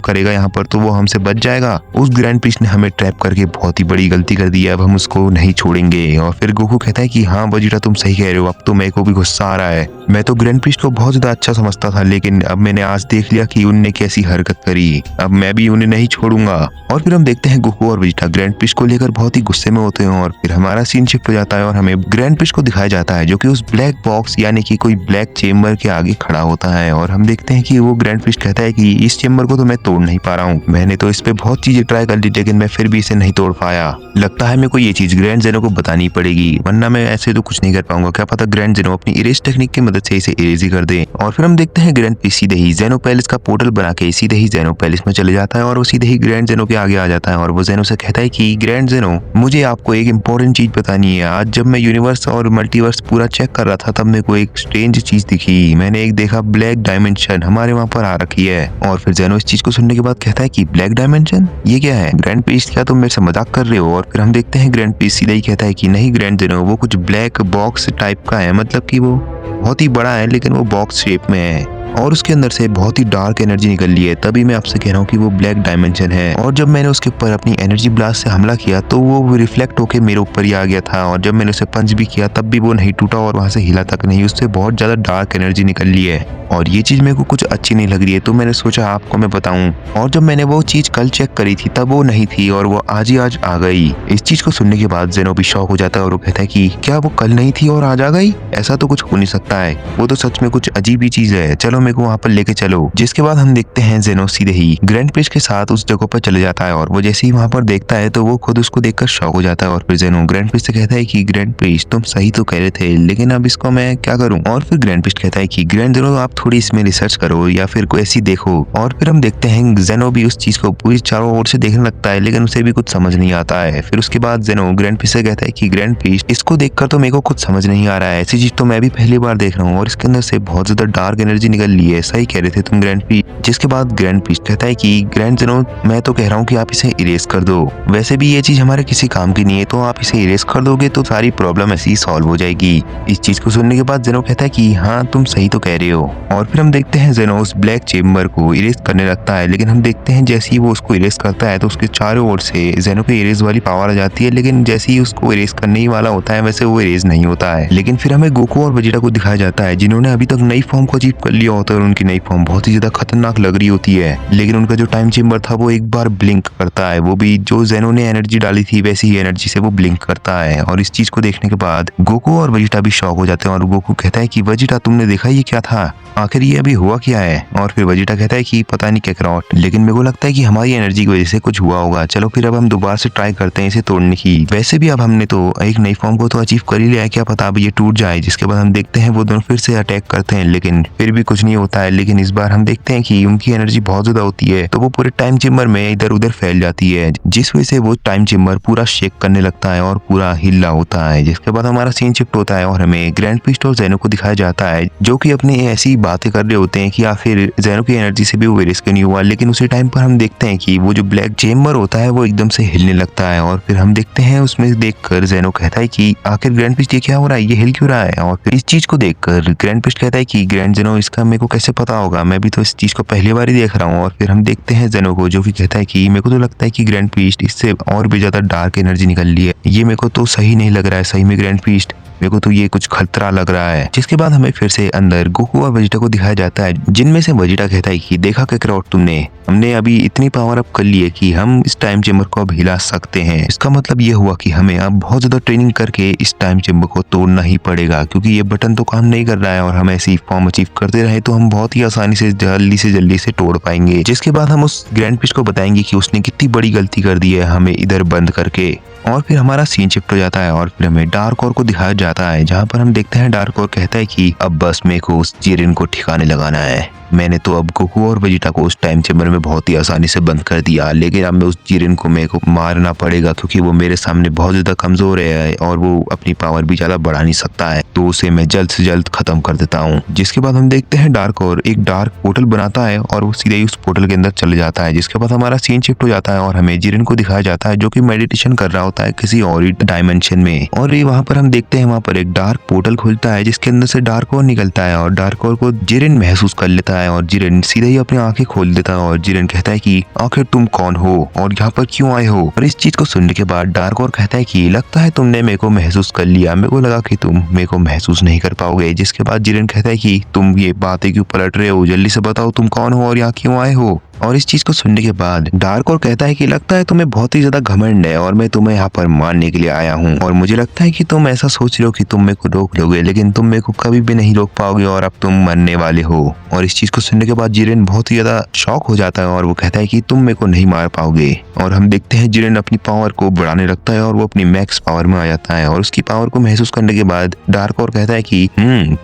करेगा यहाँ पर तो वो हमसे बच जाएगा। उस ग्रैंड पीस्ट ने हमें ट्रैप करके बहुत ही बड़ी गलती कर दी है, अब हम उसको नहीं छोड़ेंगे। और फिर गोकू कहता है कि हाँ वेजिटा तुम सही कह रहे हो, अब तो मेरे को भी गुस्सा आ रहा है। मैं तो ग्रैंड पीस्ट को बहुत ज्यादा अच्छा समझता था, लेकिन अब मैंने आज देख लिया कि उनने कैसी हरकत करी, अब मैं भी उन्हें नहीं छोड़ूंगा। और फिर हम देखते हैं गोकू और वेजिटा ग्रैंड पीस्ट को लेकर बहुत ही गुस्से में होते हैं, और फिर हमारा सीन शिफ्ट हो जाता है और हमें ग्रैंड पीस्ट को दिखाया जाता है जो कि उस ब्लैक बॉक्स यानी कि कोई ब्लैक चेम्बर के आगे खड़ा होता है। और हम देखते हैं कि वो ग्रैंड पीस्ट कहता है कि इस चेम्बर को तो मैं तोड़ नहीं पा रहा हूँ, मैंने तो इस पे बहुत चीजें ट्राई कर ली, लेकिन मैं फिर भी इसे नहीं तोड़ पाया। लगता है मेरे को ये चीज ग्रैंड जेनो को बतानी पड़ेगी, वरना मैं ऐसे तो कुछ नहीं कर पाऊंगा। क्या पता ग्रैंड जेनो अपनी इरेज टेक्निक की मदद से इसे इरेज ही कर दे। और फिर हम देखते हैं ग्रैंड पीस्ट सीधे ही जेनो पैलेस का पोर्टल बना के सीधे ही जेनो पैलेस में चले जाता है, और वो सीधे ही ग्रैंड जेनो के आगे आ जाता है। और वो जेनो से कहता है कि ग्रैंड जेनो, मुझे आपको एक इंपॉर्टेंट चीज बतानी है। आज जब मैं यूनिवर्स और मल्टीवर्स पूरा चेक कर रहा था, तब मेरे को एक स्ट्रेंज चीज दिखी। मैंने एक देखा ब्लैक डायमेंशन हमारे वहाँ पर आ रखी है। और फिर जेनो इस चीज को सुनने के बाद कहता है कि ब्लैक डायमेंशन, ये क्या है ग्रैंड पीस्ट, क्या तुम मेरे से मजाक कर रहे हो। और फिर हम देखते हैं ग्रैंड पीस्ट सीधा ही कहता है कि नहीं ग्रैंड जेनो, वो कुछ ब्लैक बॉक्स टाइप का है, मतलब कि वो बहुत ही बड़ा है, लेकिन वो बॉक्स शेप में है और उसके अंदर से बहुत ही डार्क एनर्जी निकल रही है, तभी मैं आपसे कह रहा हूँ कि वो ब्लैक डायमेंशन है। और जब मैंने उसके ऊपर अपनी एनर्जी ब्लास्ट से हमला किया तो वो रिफ्लेक्ट होके मेरे ऊपर ही आ गया था, और जब मैंने उसे पंच भी किया तब भी वो नहीं टूटा और वहां से हिला तक नहीं। उससे बहुत ज्यादा डार्क एनर्जी निकल रही है और ये चीज मेरे को कुछ अच्छी नहीं लग रही है, तो मैंने सोचा आपको मैं बताऊं। और जब मैंने वो चीज कल चेक करी थी तब वो नहीं थी, और वो आज ही आज आ गई। इस चीज को सुनने के बाद जेनो भी शॉक हो जाता है और वो कहता है कि क्या वो कल नहीं थी और आज आ गई, ऐसा तो कुछ हो नहीं सकता है, वो तो सच में कुछ अजीब ही चीज है, चलो मेरे को वहाँ पर लेके चलो। जिसके बाद हम देखते हैं जेनो सीधे ही ग्रैंड पीस्ट के साथ उस जगह पर चले जाता है, और वो जैसे ही वहाँ पर देखता है तो वो खुद उसको देखकर शॉक हो जाता है। और फिर जेनो ग्रैंड पीस्ट से कहता है कि ग्रैंड पीस्ट तुम सही तो कह रहे थे, लेकिन अब इसको मैं क्या करूँ। और फिर ग्रैंड पीस्ट कहता है कि ग्रैंड जेनो आप थोड़ी इसमें रिसर्च करो या फिर कोई ऐसी देखो। और फिर हम देखते हैं जेनो भी उस चीज को पूरी चारों ओर से देखने लगता है, लेकिन उसे भी कुछ समझ नहीं आता है। फिर उसके बाद जेनो ग्रैंड पीस्ट से कहता है कि ग्रैंड पीस्ट इसको देखकर तो मेरे को कुछ समझ नहीं आ रहा है, ऐसी चीज तो मैं भी पहली बार देख रहा हूँ, और इसके अंदर से बहुत ज्यादा डार्क एनर्जी निकल रही है, सही कह रहे थे तुम ग्रैंड पीस्ट। जिसके बाद ग्रैंड पीस्ट कहता है कि ग्रैंड जेनो मैं तो कह रहा हूँ कि आप इसे इरेज कर दो, वैसे भी ये चीज हमारे किसी काम की नहीं है, तो आप इसे इरेज कर दोगे तो सारी प्रॉब्लम ऐसी सॉल्व हो जाएगी। इस चीज को सुनने के बाद जेनो कहता है कि हाँ तुम सही तो कह रहे हो। और फिर हम देखते हैं जेनो उस ब्लैक चेम्बर को इरेज करने लगता है, लेकिन हम देखते हैं जैसे ही वो उसको इरेज करता है तो उसके चारों ओर से जेनो पे इरेज वाली पावर आ जाती है, लेकिन जैसे ही उसको इरेज करने ही वाला होता है वैसे वो इरेज नहीं होता है। लेकिन फिर हमें गोकू और वेजिटा को दिखाया जाता है जिन्होंने अभी तक नई फॉर्म को अचीव कर लिया होता है, और उनकी नई फॉर्म बहुत ही ज्यादा खतरनाक लग रही होती है, लेकिन उनका जो टाइम चेम्बर था वो एक बार ब्लिंक करता है, वो भी जो जेनो ने एनर्जी डाली थी वैसी ही एनर्जी से वो ब्लिंक करता है। और इस चीज को देखने के बाद गोकू और वेजिटा भी शॉक हो जाते हैं, और गोकू कहता है कि वेजिटा तुमने देखा ये क्या था, आखिर ये अभी हुआ क्या है। और फिर वेजिटा कहता है कि पता नहीं काकरॉट, लेकिन मेरे को लगता है कि हमारी एनर्जी की वजह से कुछ हुआ होगा, चलो फिर अब हम दोबारा से ट्राई करते हैं इसे तोड़ने की। वैसे भी अब हमने तो एक नई फॉर्म को तो अचीव कर ही लिया है, क्या पता अब ये टूट जाए। जिसके बाद हम देखते हैं वो दोनों फिर से अटैक करते हैं, लेकिन फिर भी कुछ नहीं होता है। लेकिन इस बार हम देखते हैं कि उनकी एनर्जी बहुत ज्यादा होती है, तो वो पूरे टाइम चेम्बर में इधर उधर फैल जाती है, जिस वजह से वो टाइम चेम्बर पूरा शेक करने लगता है और पूरा हिलना होता है। जिसके बाद हमारा सीन शिफ्ट होता है और हमें ग्रैंड पीस्ट और जेनो को दिखाया जाता है जो कि अपने ऐसी बातें कर रहे होते हैं कि आखिर जेनो की एनर्जी से भी वो रिस्क नहीं हुआ। लेकिन उसी टाइम पर हम देखते हैं कि वो जो ब्लैक चेम्बर होता है वो एकदम से हिलने लगता है, और फिर हम देखते हैं उसमें देखकर जेनो कहता है कि आखिर ग्रैंड पीस्ट ये क्या हो रहा है, ये हिल क्यों रहा है। और फिर इस चीज को देखकर ग्रैंड पीस्ट कहता है कि ग्रैंड जेनो इसका मेरे को कैसे पता होगा, मैं भी तो इस चीज को पहली बार ही देख रहा हूँ। और फिर हम देखते हैं जेनो को जो कि कहता है कि मेरे को तो लगता है कि ग्रैंड पीस्ट इससे और भी ज्यादा डार्क एनर्जी निकल रही है, ये मेरे को तो सही नहीं लग रहा है, सही में ग्रैंड पीस्ट मेरे को तो ये कुछ खतरा लग रहा है। जिसके बाद हमें फिर से अंदर गोकू और वेजिटा को दिखाया जाता है, जिनमें से वेजिटा कहता है कि देखा काकरॉट तुमने, हमने अभी इतनी पावर अप कर ली है कि हम इस टाइम चेम्बर को अब हिला सकते हैं। इसका मतलब ये हुआ कि हमें अब बहुत ज्यादा ट्रेनिंग करके इस टाइम चेम्बर को तोड़ना ही पड़ेगा, क्योंकि ये बटन तो काम नहीं कर रहा है, और हम ऐसी फॉर्म अचीव करते रहे तो हम बहुत ही आसानी से जल्दी से तोड़ पाएंगे। जिसके बाद हम उस ग्रैंड पीस्ट को बताएंगे कि उसने कितनी बड़ी गलती कर दी है हमें इधर बंद करके। और फिर हमारा सीन शिफ्ट हो जाता है और फिर हमें डार्क ओर को दिखाया जाता है, जहाँ पर हम देखते हैं डार्क ओर कहता है कि अब बस मेरे को उस जिरेन को ठिकाने लगाना है। मैंने तो अब गोकू और वेजिटा को उस टाइम चेम्बर में बहुत ही आसानी से बंद कर दिया, लेकिन अब मैं उस जिरेन को मेरे को मारना पड़ेगा क्योंकि वो मेरे सामने बहुत ज्यादा कमजोर है और वो अपनी पावर भी ज्यादा बढ़ा नहीं सकता है, तो उसे मैं जल्द से जल्द खत्म कर देता हूँ। जिसके बाद हम देखते हैं डार्क ओर एक डार्क पोर्टल बनाता है और वो सीधे ही उस पोर्टल के अंदर चले जाता है। जिसके बाद हमारा सीन शिफ्ट हो जाता है और हमें जिरेन को दिखाया जाता है जो कि मेडिटेशन कर रहा होता है किसी और ही डायमेंशन में, और ये वहाँ पर हम देखते हैं वहाँ पर एक डार्क पोर्टल खुलता है जिसके अंदर से डार्क ओर निकलता है और डार्क ओर को जिरेन महसूस कर लेता है और जिरेन सीधे ही अपनी आंखें खोल देता है और जिरेन कहता है कि आखिर तुम कौन हो और यहाँ पर क्यों आए हो। और इस चीज को सुनने के बाद डार्क ओर कहता है कि लगता है तुमने मेरे को महसूस कर लिया, मेरे को लगा कि तुम मेरे को महसूस नहीं कर पाओगे। जिसके बाद जिरेन कहता है कि तुम ये बातें क्यों पलट रहे हो, जल्दी से बताओ तुम कौन हो और यहाँ क्यों आए हो। और इस चीज को सुनने के बाद डार्क ओर कहता है कि लगता है तुम्हें बहुत ही ज्यादा घमंड है और मैं तुम्हें यहाँ पर मारने के लिए आया हूँ, और मुझे लगता है कि तुम ऐसा सोच रहे हो कि तुम मेरे को रोक लोगे, लेकिन तुम मेरे को कभी भी नहीं रोक पाओगे और अब तुम मरने वाले हो। और इस चीज को सुनने के बाद जिरेन बहुत ही ज्यादा शॉक हो जाता है और वो कहता है कि तुम मेरे को नहीं मार पाओगे। और हम देखते हैं जिरेन अपनी पावर को बढ़ाने लगता है और वो अपनी मैक्स पावर में आ जाता है, और उसकी पावर को महसूस करने के बाद डार्क ओर कहता है कि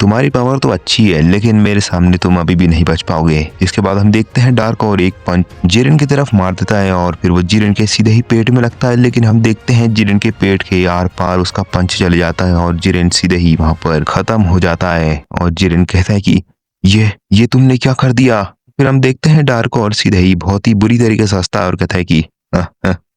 तुम्हारी पावर तो अच्छी है लेकिन मेरे सामने तुम अभी भी नहीं बच पाओगे। इसके बाद हम देखते हैं डार्क ओर एक पंच जिरेन की तरफ मार देता है और फिर वो जिरेन के सीधे ही पेट में लगता है, लेकिन हम देखते हैं जिरेन के पेट के आर पार उसका पंच चले जाता है और जिरेन सीधे ही वहां पर खत्म हो जाता है। और जिरेन कहता है कि ये तुमने क्या कर दिया। फिर हम देखते हैं डार्क ओर सीधे ही बहुत ही बुरी तरीके से हंसता है और कहता है कि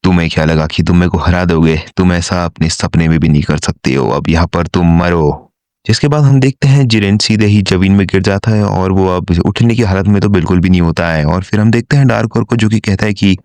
तुम्हें क्या लगा कि तुम मेरे को हरा दोगे, तुम ऐसा अपने सपने में भी नहीं कर सकते हो, अब यहाँ पर तुम मरो। जिसके बाद हम देखते हैं जिरेन सीधे ही जमीन में गिर जाता है और वो अब उठने की हालत में तो बिल्कुल भी नहीं होता है। और फिर हम देखते हैं डार्क ओर को जो कि कहता है कि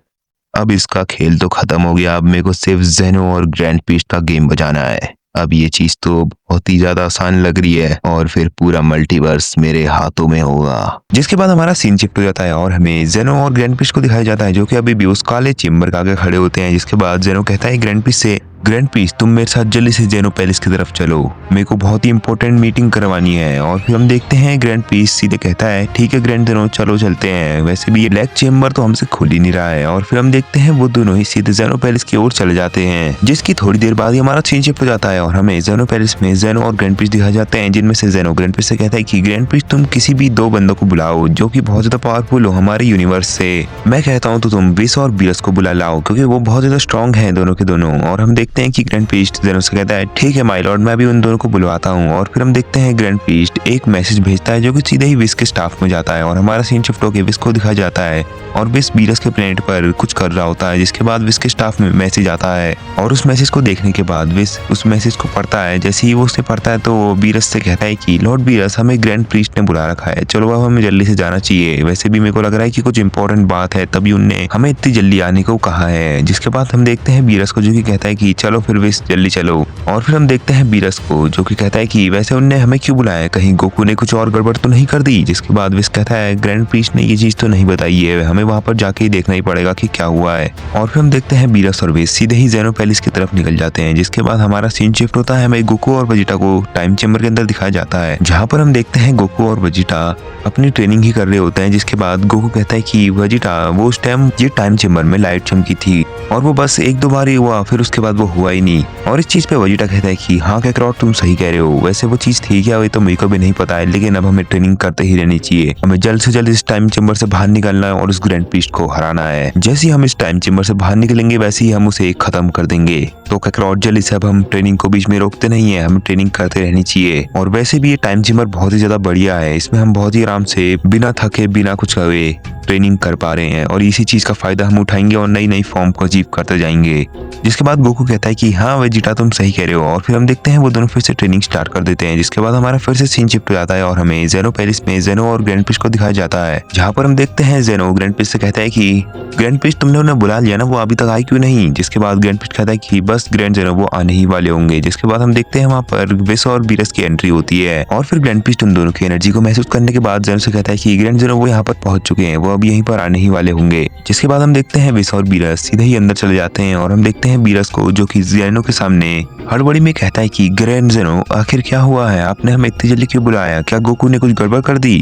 अब इसका खेल तो खत्म हो गया, अब मेरे को सिर्फ जेनो और ग्रैंड पीस्ट का गेम बजाना है। अब ये चीज तो बहुत ही ज्यादा आसान लग रही है और फिर पूरा मल्टीवर्स मेरे हाथों में होगा। जिसके बाद हमारा सीन शिफ्ट हो जाता है और हमें जेनो और ग्रैंड पीस्ट को दिखाया जाता है जो कि अभी भी उस काले चेम्बर के आगे खड़े होते हैं। जिसके बाद जेनो कहता है ग्रैंड पीस्ट से, ग्रैंड पीस तुम मेरे साथ जल्दी से जेनो पैलेस की तरफ चलो, मेरे को बहुत ही इंपॉर्टेंट मीटिंग करवानी है। और फिर हम देखते हैं ग्रैंड पीस सीधे कहता है ठीक है ग्रैंड जेनो चलो चलते हैं, वैसे भी ये ब्लैक चेम्बर तो हमसे खुल ही नहीं रहा है। और फिर हम देखते हैं वो दोनों ही सीधे जेनो पैलेस की ओर चले जाते हैं। जिसकी थोड़ी देर बाद ही हमारा सीन शिफ्ट हो जाता है और हमें जेनो पैलेस में जेनो और ग्रैंड पीस दिखाए जाते हैं, जिनमें से जेनो ग्रैंड पीस से कहता है कि ग्रैंड पीस तुम किसी भी दो बंदों को बुलाओ जो कि बहुत ज्यादा पावरफुल हो हमारे यूनिवर्स से। मैं कहता हूँ तो तुम विस और बीरस को बुला लाओ क्योंकि वो बहुत ज्यादा स्ट्रॉन्ग है दोनों के दोनों। और हम देखते हैं कि ग्रैंड पीस जेनो से कहता है ठीक है माय लॉर्ड, मैं भी उन दोनों को बुलवाता हूँ। और फिर हम देखते हैं ग्रैंड पीस्ट एक मैसेज भेजता है जो कि सीधे ही विस के स्टाफ में जाता है और हमारा सीन शिफ्ट होकर विस को दिखाया जाता है और विस बीरस के प्लेनेट पर कुछ कर रहा होता है। जिसके बाद विस के स्टाफ में मैसेज आता है और उस मैसेज को देखने के बाद विस उस मैसेज को पढ़ता है। जैसे ही वो उसे पढ़ता है तो वो बीरस से कहता है कि लॉर्ड बीरस हमें ग्रैंड प्रीस्ट ने बुला रखा है, चलो अब हमें जल्दी से जाना चाहिए, वैसे भी मेरे को लग रहा है कि कुछ इंपॉर्टेंट बात है तभी उनने हमें इतनी जल्दी आने को कहा है। जिसके बाद हम देखते हैं बीरस को जो कि कहता है कि चलो फिर विस जल्दी चलो। और फिर हम देखते हैं बीरस को जो कि कहता है कि वैसे उनने हमें क्यों बुलाया, कहीं गोकू ने कुछ और गड़बड़ तो नहीं कर दी। जिसके बाद विस कहता है ग्रैंड प्रीस्ट ने ये चीज तो नहीं बताई है, हमें वहां पर जाके ही देखना ही पड़ेगा कि क्या हुआ है। और फिर हम देखते हैं बीरस और विस सीधे ही जेनो पैलेस की तरफ निकल जाते हैं। जिसके बाद हमारा सीन शिफ्ट होता है, हमें गोकू और वेजिटा को टाइम चेम्बर के अंदर दिखाया जाता है जहाँ पर हम देखते हैं गोकू और वेजिटा अपनी ट्रेनिंग ही कर रहे होते हैं। जिसके बाद गोकू कहता है कि वेजिटा वो उस टाइम ये टाइम चेम्बर में लाइट चमकी थी और वो बस एक दो बार ही हुआ, फिर उसके बाद वो हुआ ही नहीं। और इस चीज पे वेजिटा कहता है कि हाँ कैकरॉट तुम सही कह रहे हो, वैसे वो चीज थी क्या वो तो मेरे को भी नहीं पता है, लेकिन अब हमें ट्रेनिंग करते ही रहनी चाहिए, हमें जल्द से जल्द इस टाइम चेम्बर से बाहर निकलना है और उस ग्रैंड पीस्ट को हराना है। जैसे ही हम इस टाइम चेम्बर से बाहर निकलेंगे वैसे ही हम उसे खत्म कर देंगे। तो कैकरॉट जल्दी से अब हम ट्रेनिंग को बीच में रोकते नहीं है, हमें ट्रेनिंग करते रहनी चाहिए। और वैसे भी ये टाइम चेम्बर बहुत ही ज्यादा बढ़िया है, इसमें हम बहुत ही आराम से बिना थके बिना कुछ हुए ट्रेनिंग कर पा रहे हैं और इसी चीज का फायदा हम उठाएंगे और नई नई फॉर्म को अचीव करते जाएंगे। जिसके बाद गोकू कहता है कि हाँ वेजिटा तुम सही कह रहे हो। और फिर हम देखते हैं वो दोनों फिर से ट्रेनिंग स्टार्ट कर देते हैं। जिसके बाद हमारा फिर से सीन शिफ्ट हो जाता है और हमें जेनो पैलेस में जेनो और ग्रैंड पीस्ट को दिखाया जाता है जहाँ पर हम देखते हैं जेनो ग्रैंड पीस्ट से कहता है कि ग्रैंड पीस्ट तुमने उन्हें बुला लिया ना, वो अभी तक आई क्यों नहीं। जिसके बाद ग्रैंड पीस्ट कहता है कि बस ग्रैंड जेनो वो आने ही वाले होंगे। जिसके बाद हम देखते हैं वहाँ पर विस और बीरस की एंट्री होती है और फिर ग्रैंड पीस्ट उन दोनों की एनर्जी को महसूस करने के बाद जेनो से कहता है कि ग्रैंड जेनो वो यहाँ पर पहुंच चुके हैं, वो अब यहीं पर आने ही वाले होंगे। जिसके बाद हम देखते हैं विस और बीरस सीधे ही अंदर चले जाते हैं और हम देखते हैं बीरस को जो कि जेनो के सामने हड़बड़ी में कहता है कि ग्रैंड जेनो आखिर क्या हुआ है, आपने हमें इतनी जल्दी क्यों बुलाया? क्या गोकू ने कुछ गड़बड़ कर दी?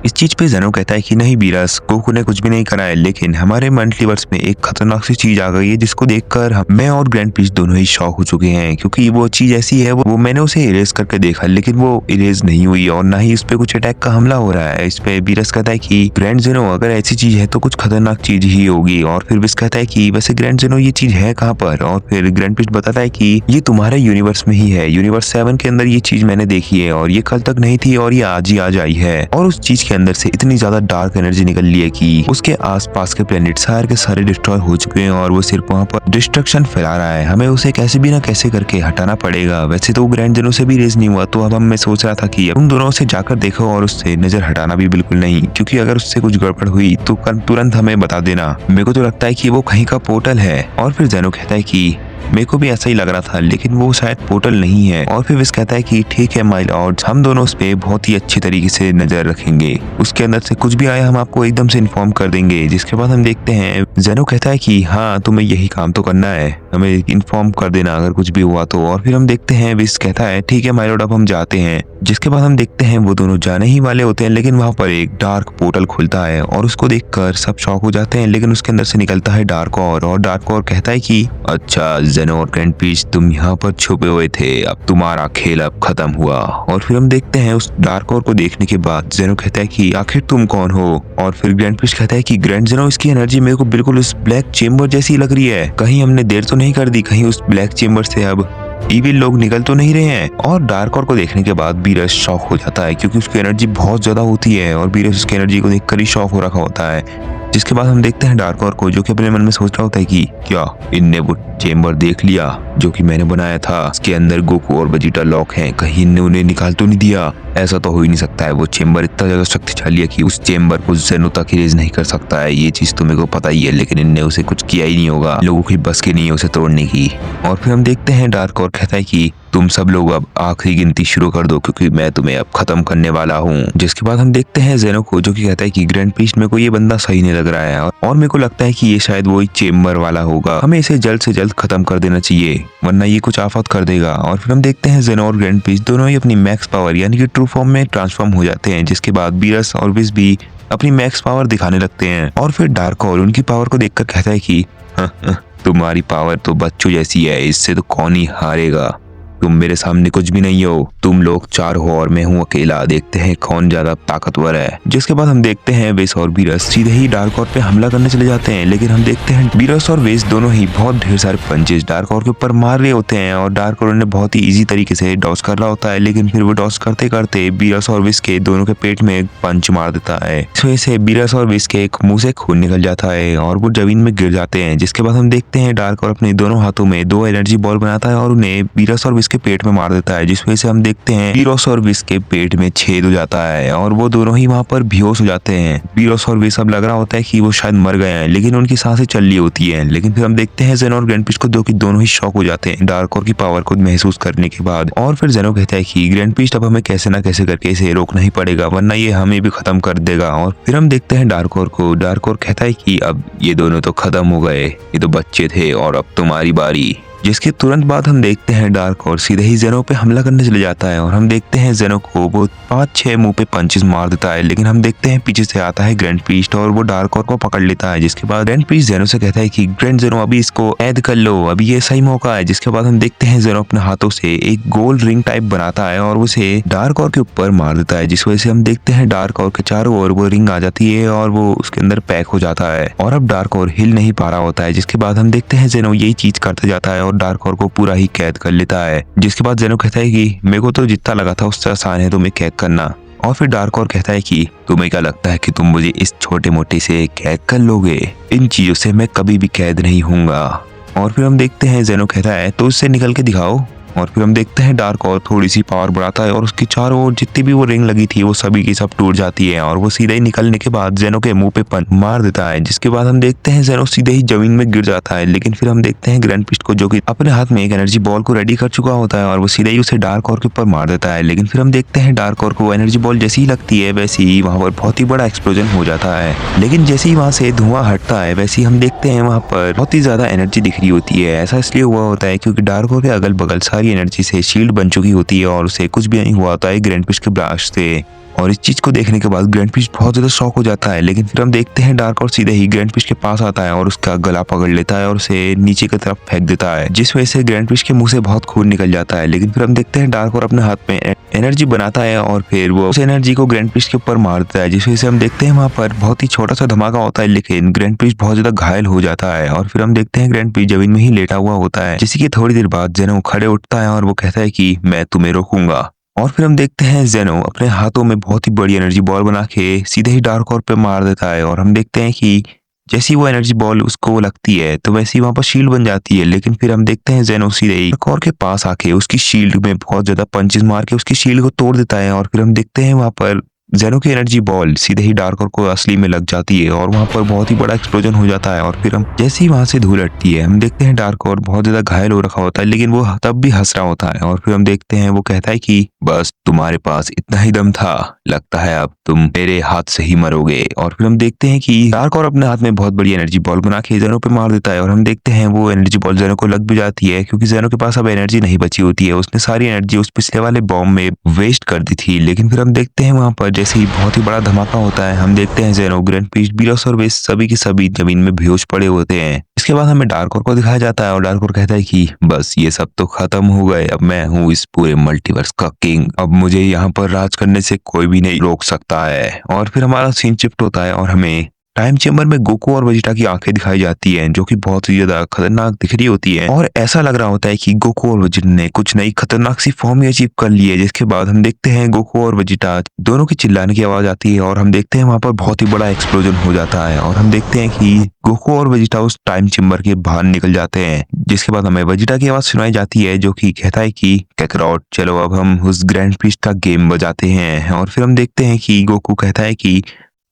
इस चीज पे जेनो कहता है कि नहीं बीरस, गोकू ने कुछ भी नहीं करा है, लेकिन हमारे मल्टीवर्स में एक खतरनाक सी चीज आ गई है जिसको देखकर मैं और ग्रैंड पीस दोनों ही शॉक हो चुके हैं, क्योंकि वो चीज ऐसी है, वो मैंने उसे इरेज करके देखा लेकिन वो इरेज नहीं हुई और ना ही इस पे कुछ अटैक का हमला हो रहा है। इस पे बीरस कहता है कि ग्रैंड जेनो अगर ऐसी चीज है तो कुछ खतरनाक चीज ही होगी। और फिर विस कहता है कि वैसे ग्रैंड जेनो ये चीज है कहाँ पर? और फिर ग्रैंड पीस बताता है कि ये तुम्हारे यूनिवर्स में ही है, यूनिवर्स 7 के अंदर ये चीज मैंने देखी है और ये कल तक नहीं थी और ये आज ही आज आई है। और उस चीज के अंदर से इतनी ज्यादा डार्क एनर्जी निकल ली है कि उसके आसपास के प्लेनेट सारे के सारे डिस्ट्रॉय हो चुके हैं और वो सिर्फ वहाँ पर डिस्ट्रक्शन फैला रहा है। हमें उसे कैसे भी ना कैसे करके हटाना पड़ेगा। वैसे तो ग्रैंड जेनो से भी रेज नहीं हुआ, तो अब मैं सोच रहा था कि उन दोनों से जाकर देखो और उससे नजर हटाना भी बिल्कुल नहीं, क्योंकि अगर उससे कुछ गड़बड़ हुई तो तुरंत हमें बता देना। मेरे को तो लगता है कि वो कहीं का पोर्टल है। और फिर जेनो कहता है कि मेरे को भी ऐसा ही लग रहा था, लेकिन वो शायद पोर्टल नहीं है। और फिर विस कहता है कि ठीक है माय लॉर्ड, हम दोनों उस पे बहुत ही अच्छी तरीके से नजर रखेंगे, उसके अंदर से कुछ भी आया हम आपको एकदम से इन्फॉर्म कर देंगे। जिसके बाद हम देखते हैं जेनो कहता है कि हाँ तुम्हें यही काम तो करना है, हमें इन्फॉर्म कर देना अगर कुछ भी हुआ तो। और फिर हम देखते हैं विस कहता है ठीक है माय लॉर्ड, अब हम जाते हैं। जिसके बाद हम देखते हैं वो दोनों जाने ही वाले होते हैं, लेकिन वहाँ पर एक डार्क पोर्टल खुलता है और उसको देखकर सब शॉक हो जाते हैं। लेकिन उसके अंदर से निकलता है डार्क और डार्क और कहता है कि अच्छा जेनो और ग्रैंड पीस तुम यहाँ पर छुपे हुए थे, अब तुम्हारा खेल अब खत्म हुआ। और फिर हम देखते हैं उस डार्क और को देखने के बाद जेनो कहता है कि आखिर तुम कौन हो? और फिर ग्रैंड पीस कहता है कि ग्रैंड जेनो, इसकी एनर्जी मेरे को बिल्कुल उस ब्लैक चेम्बर जैसी लग रही है, कहीं हमने देर तो नहीं कर दी, कहीं उस ब्लैक चेम्बर से अब इविल लोग निकल तो नहीं रहे हैं। और डार्क और को देखने के बाद बीरस शॉक हो जाता है, क्योंकि उसकी एनर्जी बहुत ज्यादा होती है और बीरस उसकी एनर्जी को देखकर ही शॉक हो रखा होता है। जिसके बाद हम देखते हैं डार्क और को, जो कि अपने मन में सोच रहा होता है कि क्या इनने वो चेम्बर देख लिया जो कि मैंने बनाया था, इसके अंदर गोकू और वेजिटा लॉक हैं, कहीं इनने उन्हें निकाल तो नहीं दिया? ऐसा तो हो ही नहीं सकता है, वो चेम्बर इतना ज्यादा शक्तिशाली है कि उस चेम्बर को जेनो तक इरेज नहीं कर सकता है। ये चीज तो मेरे को पता ही है, लेकिन इनने उसे कुछ किया ही नहीं होगा, लोगों की बस की नहीं है उसे तोड़ने की। और फिर हम देखते हैं डार्क और कहता है कि तुम सब लोग अब आखिरी गिनती शुरू कर दो, क्योंकि मैं तुम्हें अब खत्म करने वाला हूँ। जिसके बाद हम देखते हैं जेनो को, जो कि कहता है कि ग्रैंड पीस मेरे को ये बंदा सही नहीं लग रहा है और मेरे को लगता है कि ये शायद वही चेम्बर वाला होगा, हमें इसे जल्द से जल्द खत्म कर देना चाहिए वरना ये कुछ आफत कर देगा। और फिर हम देखते हैं जेनो और ग्रैंड पीस दोनों ही अपनी मैक्स पावर यानी कि ट्रू फॉर्म में ट्रांसफॉर्म हो जाते हैं। जिसके बाद बीरस और विस भी अपनी मैक्स पावर दिखाने लगते हैं। और फिर डार्क और उनकी पावर को देखकर कहता है कि तुम्हारी पावर तो बच्चों जैसी है, इससे तो कौन ही हारेगा, तुम मेरे सामने कुछ भी नहीं हो, तुम लोग 4 हो और मैं हूँ अकेला, देखते हैं कौन ज्यादा ताकतवर है। जिसके बाद हम देखते हैं वेस और बीरस सीधे ही डार्क और पे हमला करने चले जाते हैं, लेकिन हम देखते हैं बीरस और वेस दोनों ही बहुत ढेर सारे पंचेस डार्क और के ऊपर मार रहे होते हैं और डार्क और उन्हें बहुत ही इजी तरीके से डॉज कर रहा होता है। लेकिन फिर वो डॉज करते करते बीरस और विस के दोनों के पेट में एक पंच मार देता है। इस वजह से बीरस और विस के मुंह से खून निकल जाता है और वो जमीन में गिर जाते हैं। जिसके बाद हम देखते हैं डार्क और अपने दोनों हाथों में 2 एनर्जी बॉल बनाता है और उन्हें बीरस और विस के पेट में मार देता है, जिस वजह से हम देखते हैं बीरस और विस के पेट में छेद हो जाता है और वो दोनों ही वहाँ पर बेहोश हो जाते हैं। बीरस और विस अब लग रहा होता है कि वो शायद मर गए हैं, लेकिन उनकी सांसें चल रही होती हैं। लेकिन फिर हम देखते हैं जेनो और ग्रैंड पीस को, जो कि दोनों ही शॉक हो जाते हैं डार्क और की पावर को महसूस करने के बाद। और फिर जेनो कहता है कि ग्रैंड पीस अब हमें कैसे ना कैसे करके इसे रोकना ही पड़ेगा वरना ये हमें भी खत्म कर देगा। और फिर हम देखते हैं डार्क और को, डार्क और कहता है कि अब ये दोनों तो खत्म हो गए, ये तो बच्चे थे और अब तुम्हारी बारी। जिसके तुरंत बाद हम देखते हैं डार्क और सीधे ही जेनो पे हमला करने चले जाता है और हम देखते हैं जेनो को वो 5-6 मुंह पे पंचेस मार देता है। लेकिन हम देखते हैं पीछे से आता है ग्रैंड पीस्ट और वो डार्क और को पकड़ लेता है। जिसके बाद ग्रैंड पीस्ट जेनो से कहता है कि ग्रैंड जेनो अभी इसको कैद कर लो, अभी ये सही मौका है। जिसके बाद हम देखते हैं जेनो अपने हाथों से एक गोल रिंग टाइप बनाता है और उसे डार्क और के ऊपर मार देता है, जिस वजह से हम देखते हैं डार्क और के चारों ओर वो रिंग आ जाती है और वो उसके अंदर पैक हो जाता है और अब डार्क और हिल नहीं पा रहा होता है। जिसके बाद हम देखते हैं जेनो यही चीज करते जाता है और डार्क और को पूरा ही कैद कर लेता है। जिसके बाद जेनो कहता है कि मेरे को तो जितना लगा था उससे आसान है तुम्हें कैद करना। और फिर डार्क और कहता है कि तुम्हें क्या लगता है कि तुम मुझे इस छोटे मोटे से कैद कर लोगे? इन चीजों से मैं कभी भी कैद नहीं होऊंगा। और फिर हम देखते हैं जेनो कहता है तो उससे निकल के दिखाओ। और फिर हम देखते हैं डार्क और थोड़ी सी पावर बढ़ाता है और उसकी चारों ओर जितनी भी वो रिंग लगी थी वो सभी की सब टूट जाती है और वो सीधे ही निकलने के बाद जेनो के मुंह पे पंच मार देता है। जिसके बाद हम देखते हैं जेनो सीधे ही जमीन में गिर जाता है। लेकिन फिर हम देखते हैं ग्रैंड पीस्ट को, जो कि अपने हाथ में एक एनर्जी बॉल को रेडी कर चुका होता है और वो सीधे ही उसे डार्क और के ऊपर मार देता है। लेकिन फिर हम देखते हैं डार्क और को एनर्जी बॉल जैसी ही लगती है वैसे ही वहाँ पर बहुत ही बड़ा एक्सप्लोजन हो जाता है। लेकिन जैसे ही वहाँ से धुआं हटता है वैसे ही हम देखते हैं वहाँ पर बहुत ही ज्यादा एनर्जी दिख रही होती है। ऐसा इसलिए हुआ होता है क्योंकि डार्क और के अगल बगल सारी सारी एनर्जी से शील्ड बन चुकी होती है और उसे कुछ भी नहीं हुआ होता है ग्रैंड पिस्ट के ब्लास्ट से। और इस चीज को देखने के बाद ग्रैंड पिस्ट बहुत ज्यादा शॉक हो जाता है, लेकिन फिर हम देखते हैं डार्क और सीधे ही ग्रैंड पिस्ट के पास आता है और उसका गला पकड़ लेता है और उसे नीचे की तरफ फेंक देता है, जिस वजह से ग्रैंड पिस्ट के मुंह से बहुत खून निकल जाता है। लेकिन फिर हम देखते हैं डार्क और अपने हाथ में एनर्जी बनाता है और फिर वो उस एनर्जी को ग्रैंड पिस्ट के ऊपर मार देता है, जिस वजह से हम देखते हैं वहां पर बहुत ही छोटा सा धमाका होता है, लेकिन ग्रैंड पिस्ट बहुत ज्यादा घायल हो जाता है। और फिर हम देखते हैं ग्रैंड पिस्ट जमीन में ही लेटा हुआ होता है, जिसकी थोड़ी देर बाद जेनो खड़े उठता है और वो कहता है कि मैं तुम्हें रोकूंगा। और फिर हम देखते हैं जेनो अपने हाथों में बहुत ही बड़ी एनर्जी बॉल बना के सीधे ही डार्क और पे मार देता है। और हम देखते हैं कि जैसी वो एनर्जी बॉल उसको लगती है तो वैसे ही वहां पर शील्ड बन जाती है। लेकिन फिर हम देखते हैं जेनो सीधे ही डार्क और के पास आके उसकी शील्ड में बहुत ज्यादा पंचेस मार के उसकी शील्ड को तोड़ देता है। और फिर हम देखते हैं वहां पर जेनो की एनर्जी बॉल सीधे ही डार्कर को असली में लग जाती है और वहां पर बहुत ही बड़ा एक्सप्लोजन हो जाता है। और फिर हम जैसे ही वहां से धूल हटती है हम देखते हैं डार्कर बहुत ज्यादा घायल हो रखा होता है, लेकिन वो तब भी हंस रहा होता है। और फिर हम देखते हैं वो कहता है कि बस तुम्हारे पास इतना ही दम था, लगता है अब तुम मेरे हाथ से ही मरोगे। और फिर हम देखते हैं कि डार्कर अपने हाथ में बहुत बड़ी एनर्जी बॉल बना के जेनो पे मार देता है और हम देखते हैं वो एनर्जी बॉल जेनो को लग भी जाती है, क्योंकि जेनो के पास अब एनर्जी नहीं बची होती है। उसने सारी एनर्जी उस पिछले वाले बॉम्ब में वेस्ट कर दी थी। लेकिन फिर हम देखते हैं वहां पर जैसे ही बहुत ही बड़ा धमाका होता है, हम देखते हैं जेनो, ग्रैंड पिस्ट, बीरस और वेस्ट सभी के सभी जमीन में बेहोश पड़े होते हैं। इसके बाद हमें डार्कर को दिखाया जाता है और डार्कर कहता है कि बस ये सब तो खत्म हो गए, अब मैं हूँ इस पूरे मल्टीवर्स का किंग, अब मुझे यहाँ पर राज करने से कोई भी नहीं रोक सकता है। और फिर हमारा सीन शिफ्ट होता है और हमें टाइम चेम्बर में गोकू और वेजिटा की आंखें दिखाई जाती हैं, जो कि बहुत ही ज्यादा खतरनाक दिख रही होती है। और ऐसा लग रहा होता है कि गोकू और वेजिटा ने कुछ नई खतरनाक सी फॉर्म ही अचीव कर ली है। जिसके बाद हम देखते हैं गोकू और वेजिटा दोनों की चिल्लाने की आवाज आती है और हम देखते हैं वहां पर बहुत ही बड़ा एक्सप्लोजन हो जाता है। और हम देखते हैं कि गोकू और वेजिटा उस टाइम चेम्बर के बाहर निकल जाते हैं। जिसके बाद हमें वेजिटा की आवाज सुनाई जाती है, जो कि कहता है कि कैकरॉट चलो अब हम उस ग्रैंड पिस्ट का गेम बजाते हैं। और फिर हम देखते हैं कि गोकू कहता है कि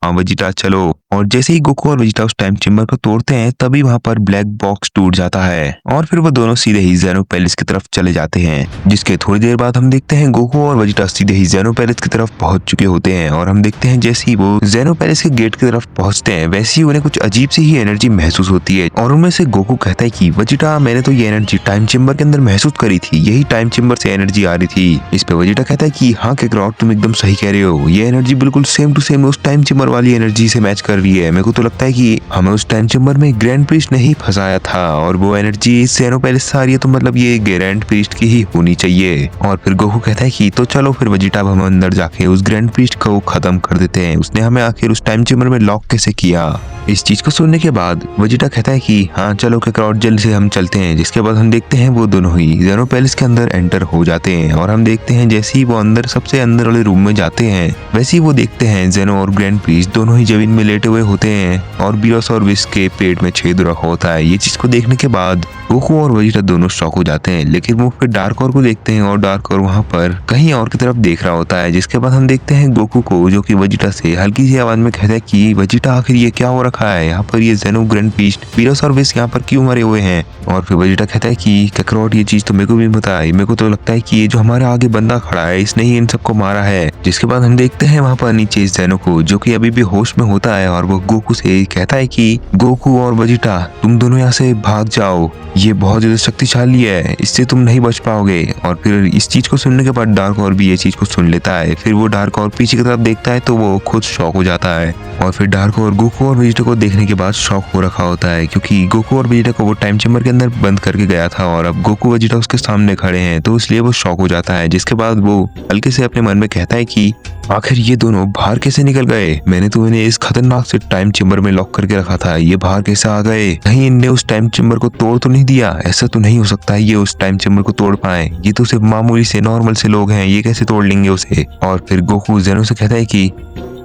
हाँ वेजिटा चलो। और जैसे ही गोकू और वेजिटा उस टाइम चेम्बर को तोड़ते हैं तभी वहां पर ब्लैक बॉक्स टूट जाता है और फिर वो दोनों सीधे ही जेनो पैलेस की तरफ चले जाते हैं। जिसके थोड़ी देर बाद हम देखते हैं गोकू और वेजिटा सीधे ही जेनो पैलेस की तरफ पहुंच चुके होते हैं। और हम देखते हैं जैसे ही वो जेनो पैलेस के गेट की तरफ पहुंचते हैं वैसे ही उन्हें कुछ अजीब सी ही एनर्जी महसूस होती है। और उनमें से गोकू कहता है कि वेजिटा मैंने तो ये एनर्जी टाइम चेम्बर के अंदर महसूस करी थी, यही टाइम चेम्बर से एनर्जी आ रही थी। इस पे वेजिटा कहता है कि हाँ कैकरॉट तुम एकदम सही कह रहे हो, ये एनर्जी बिल्कुल सेम टू सेम उस टाइम चेम्बर वाली एनर्जी से मैच कर रही है। मेरे को तो लगता है कि हमें उस टाइम चेम्बर में ग्रैंड प्रीस्ट ने ही फंसाया था और वो एनर्जी जेनो पैलेस से आ रही है, तो मतलब ये ग्रैंड प्रीस्ट की ही होनी चाहिए। और फिर गोकू कहता है कि तो चलो फिर वेजिटा हम अंदर जाके उस ग्रैंड प्रीस्ट को खत्म कर देते हैं, उसने हमें आखिर उस टाइम चेम्बर में लॉक कैसे किया। इस चीज को सुनने के बाद वेजिटा कहता है कि हाँ चलो कैकरॉट जल्द से हम चलते हैं। जिसके बाद हम देखते हैं वो दोनों ही जेनो पैलेस के अंदर एंटर हो जाते हैं और हम देखते हैं जैसे ही वो अंदर सबसे अंदर वाले रूम में जाते हैं वैसे ही वो देखते हैं जेनो और ग्रैंड प्रीस्ट दोनों ही जमीन में लेटे हुए होते हैं और बीरस और विस के पेट में छेद रखा होता है। ये चीज को देखने के बाद गोकू और वेजिटा दोनों शॉक हो जाते हैं, लेकिन वो फिर डार्कर को देखते हैं और डार्कर वहां पर कहीं और की तरफ देख रहा होता है। जिसके बाद हम देखते हैं गोकू को, जो कि वेजिटा से हल्की सी आवाज में कहता है कि वेजिटा आखिर ये क्या हो रखा है यहाँ पर, ये जेनो ग्रैंड प्रीस्ट बीरस और विस यहाँ पर क्यों मरे हुए हैं। और फिर वेजिटा कहता है कि कैकरॉट ये चीज तो मेरे को भी पता है, मेरे को तो लगता है कि ये जो हमारे आगे बंदा खड़ा है इसने ही इन सबको मारा है। जिसके बाद हम देखते हैं वहां पर नीचे जेनो को, जो कि अभी भी होश में होता है और वो गोकू से कहता है कि गोकू और वेजिटा तुम दोनों यहाँ से भाग जाओ, ये बहुत ज्यादा शक्तिशाली है, इससे तुम नहीं बच पाओगे। और फिर इस चीज को सुनने के बाद डार्क और भी ये चीज को सुन लेता है। फिर वो डार्क और पीछे की तरफ देखता है तो वो खुद शॉक हो जाता है। और फिर डार्क और गोकू और वेजिटा को देखने के बाद शॉक हो रखा होता है, क्योंकि गोकू और वेजिटा को वो टाइम चेम्बर के अंदर बंद करके गया था और अब गोकू वेजिटा उसके सामने खड़े हैं, तो इसलिए वो शॉक हो जाता है। जिसके बाद वो हल्के से अपने मन में कहता है कि आखिर ये दोनों बाहर कैसे निकल गए, मैंने तो इन्हें इस खतरनाक से टाइम चेम्बर में लॉक करके रखा था, ये बाहर कैसे आ गए, कहीं इनने उस टाइम चेम्बर को तोड़ तो नहीं दिया, ऐसा तो नहीं हो सकता है ये उस टाइम चेम्बर को तोड़ पाए, ये तो सिर्फ मामूली से नॉर्मल से लोग हैं, ये कैसे तोड़ लेंगे उसे। और फिर गोकू जेनो से कहता है कि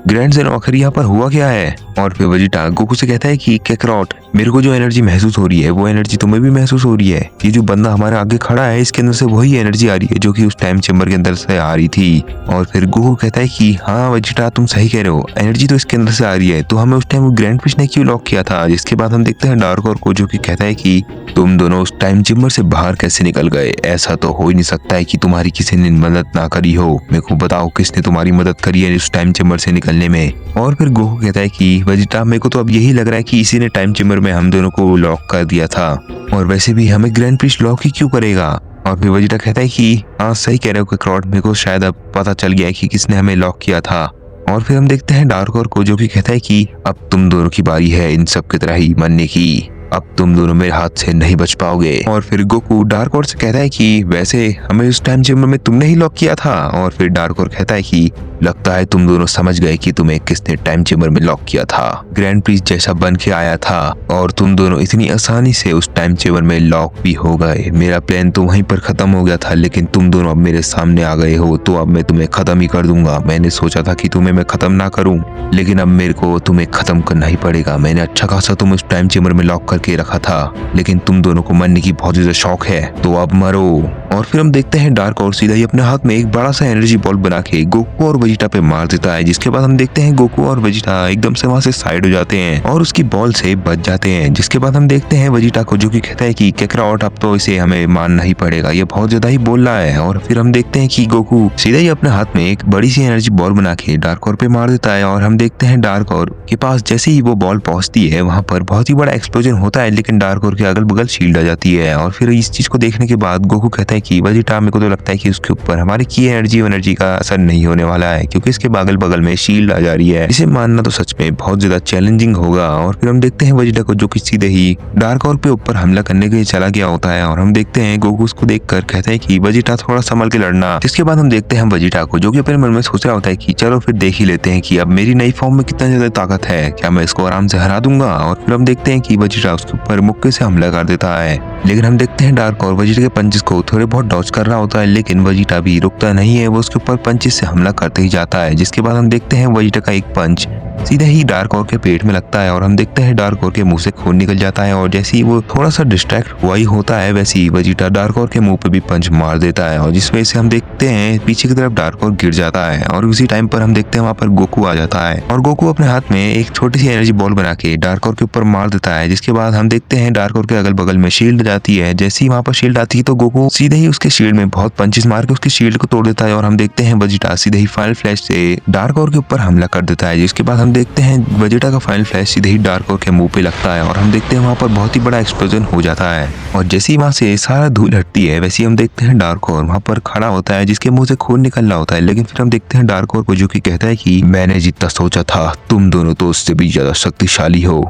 ग्रैंड जेनो आखिर यहाँ पर हुआ क्या है। और फिर वेजिटा गोकू से कहता है कि कैकरॉट मेरे को जो एनर्जी महसूस हो रही है वो एनर्जी तुम्हें भी महसूस हो रही है, ये जो बंदा हमारे आगे खड़ा है इसके अंदर से वही एनर्जी आ रही है जो कि उस टाइम चेम्बर के अंदर से आ रही थी। और फिर गोकू कहता है कि हाँ वेजिटा तुम सही कह रहे हो, एनर्जी तो इसके अंदर से आ रही है, तो हमें उस टाइम वो ग्रैंड प्रीस्ट ने क्यों लॉक किया था। जिसके बाद हम देखते हैं डार्कर को, जो कि कहता है कि तुम दोनों उस टाइम चेम्बर से बाहर कैसे निकल गए, ऐसा तो हो ही नहीं सकता है कि तुम्हारी किसी ने मदद ना करी हो, मेरे को बताओ किसने तुम्हारी मदद करी है उस टाइम चेम्बर से निकलने में। और फिर गोकू कहता है कि वेजिटा मेरे को तो अब यही लग रहा है कि इसी ने टाइम चेम्बर में हम दोनों को लॉक कर दिया था, और वैसे भी हमें ग्रैंड प्रीस्ट लॉक ही क्यों करेगा, और फिर वेजिटा कहता है कि हाँ सही कह रहे हो काकरॉट, मेरे को शायद अब पता चल गया है कि किसने हमें लॉक किया था। और फिर हम देखते हैं डार्क को जो कि कहता है कि अब तुम दोनों की बारी है इन सब की तरह ही मरने की, अब तुम दोनों मेरे हाथ से नहीं बच पाओगे। और फिर गोकू डार्क से कहता है कि वैसे हमें उस टाइम चेम्बर में तुमने ही लॉक किया था। और फिर डार्क कहता है कि लगता है तुम दोनों समझ गए कि तुम्हें किसने टाइम चेम्बर में लॉक किया था। ग्रैंड प्रिंस जैसा बन के आया था और तुम दोनों इतनी आसानी से उस टाइम चेम्बर में लॉक भी हो गए। मेरा प्लान तो वहीं पर खत्म हो गया था, लेकिन तुम दोनों अब मेरे सामने आ गए हो तो अब मैं तुम्हें खत्म ही कर दूंगा। मैंने सोचा था कि तुम्हें मैं खत्म ना करूं, लेकिन अब मेरे को तुम्हें खत्म करना ही पड़ेगा। मैंने अच्छा खासा तुम उस टाइम चेम्बर में लॉक करके रखा था, लेकिन तुम दोनों को मरने की बहुत ज्यादा शौक है, तो अब मरो। और फिर हम देखते हैं डार्क और सीधा ही अपने हाथ में एक बड़ा सा एनर्जी बॉल बना के गोकू और वेजिटा पे मार देता है, जिसके बाद हम देखते हैं गोकू और वेजिटा एकदम से वहां से साइड हो जाते हैं और उसकी बॉल से बच जाते हैं। जिसके बाद हम देखते हैं वेजिटा को जो कि कहता है कि काकरॉट अब तो इसे हमें मारना ही पड़ेगा, ये बहुत ज्यादा ही बोल रहा है। और फिर हम देखते हैं कि गोकू सीधा ही अपने हाथ में एक बड़ी सी एनर्जी बॉल बना के डार्क पे मार देता है। और हम देखते हैं डार्क के पास जैसे ही वो बॉल पहुंचती है वहां पर बहुत ही बड़ा एक्सप्लोजन होता है, लेकिन डार्क के अगल बगल शील्ड आ जाती है। और फिर इस चीज को देखने के बाद गोकू कहता है कि वेजिटा मेरे को तो लगता है कि उसके ऊपर हमारी की एनर्जी का असर नहीं होने वाला है, क्योंकि इसके अगल बगल में शील्ड आ जा रही है। इसे मानना तो सच में बहुत ज्यादा चैलेंजिंग होगा। और फिर हम देखते हैं वेजिटा को जो कि सीधे ही डार्क पे ऊपर हमला करने के लिए चला गया होता है। और हम देखते हैं गोकू उसको देखकर कहता है कि वेजिटा थोड़ा संभल के लड़ना। जिसके बाद हम देखते हैं वेजिटा को जो कि अपने मन में सोच रहा होता है कि चलो फिर देख ही लेते हैं कि अब मेरी नई फॉर्म में कितना ज्यादा ताकत है, क्या मैं इसको आराम से हरा दूंगा। और फिर हम देखते हैं कि वेजिटा उसके ऊपर मुक्के से हमला कर देता है, लेकिन हम देखते हैं डार्क और वेजिटा के पंचेस को थोड़े बहुत डॉज कर रहा होता है, लेकिन वेजिटा भी रुकता नहीं है, वो उसके ऊपर पंचेस से हमला करते ही जाता है। जिसके बाद हम देखते हैं वेजिटा का एक पंच सीधे ही डार्क के पेट में लगता है और हम देखते हैं डार्क के मुंह से खून निकल जाता है। और जैसे ही वो थोड़ा सा डिस्ट्रैक्ट हुआ ही होता है, वैसे ही वेजिटा डार्क के मुंह पे भी पंच मार देता है, और जिस वजह से हम देखते हैं पीछे की तरफ डार्क गिर जाता है। और उसी टाइम पर हम देखते हैं वहाँ पर गोकू आ जाता है और गोकू अपने हाथ में एक छोटी सी एनर्जी बॉल बना के डार्क के ऊपर मार देता है। जिसके बाद हम देखते हैं डार्क के अगल बगल में शील्ड जाती है। जैसे ही वहाँ पर शील्ड आती है तो गोकू सीधे ही उसके शील्ड में बहुत पंचेस मार के उसकी शील्ड को तोड़ देता है। और हम देखते हैं वेजिटा सीधे ही फाइनल फ्लैश से डार्क के ऊपर हमला कर देता है। जिसके बाद हम देखते हैं वेजिटा का फाइनल फ्लैश सीधे ही डार्क के मुंह पे लगता है और हम देखते हैं वहाँ पर बहुत ही बड़ा एक्सप्लोजन हो जाता है। और जैसे ही वहाँ से सारा धूल हटती है, वैसे ही हम देखते हैं डार्क वहाँ पर खड़ा होता है जिसके मुंह से खून निकल रहा होता है। लेकिन फिर हम देखते हैं डार्क को जो कि कहता है कि मैंने जितना सोचा था तुम दोनों तो उससे भी ज्यादा शक्तिशाली हो।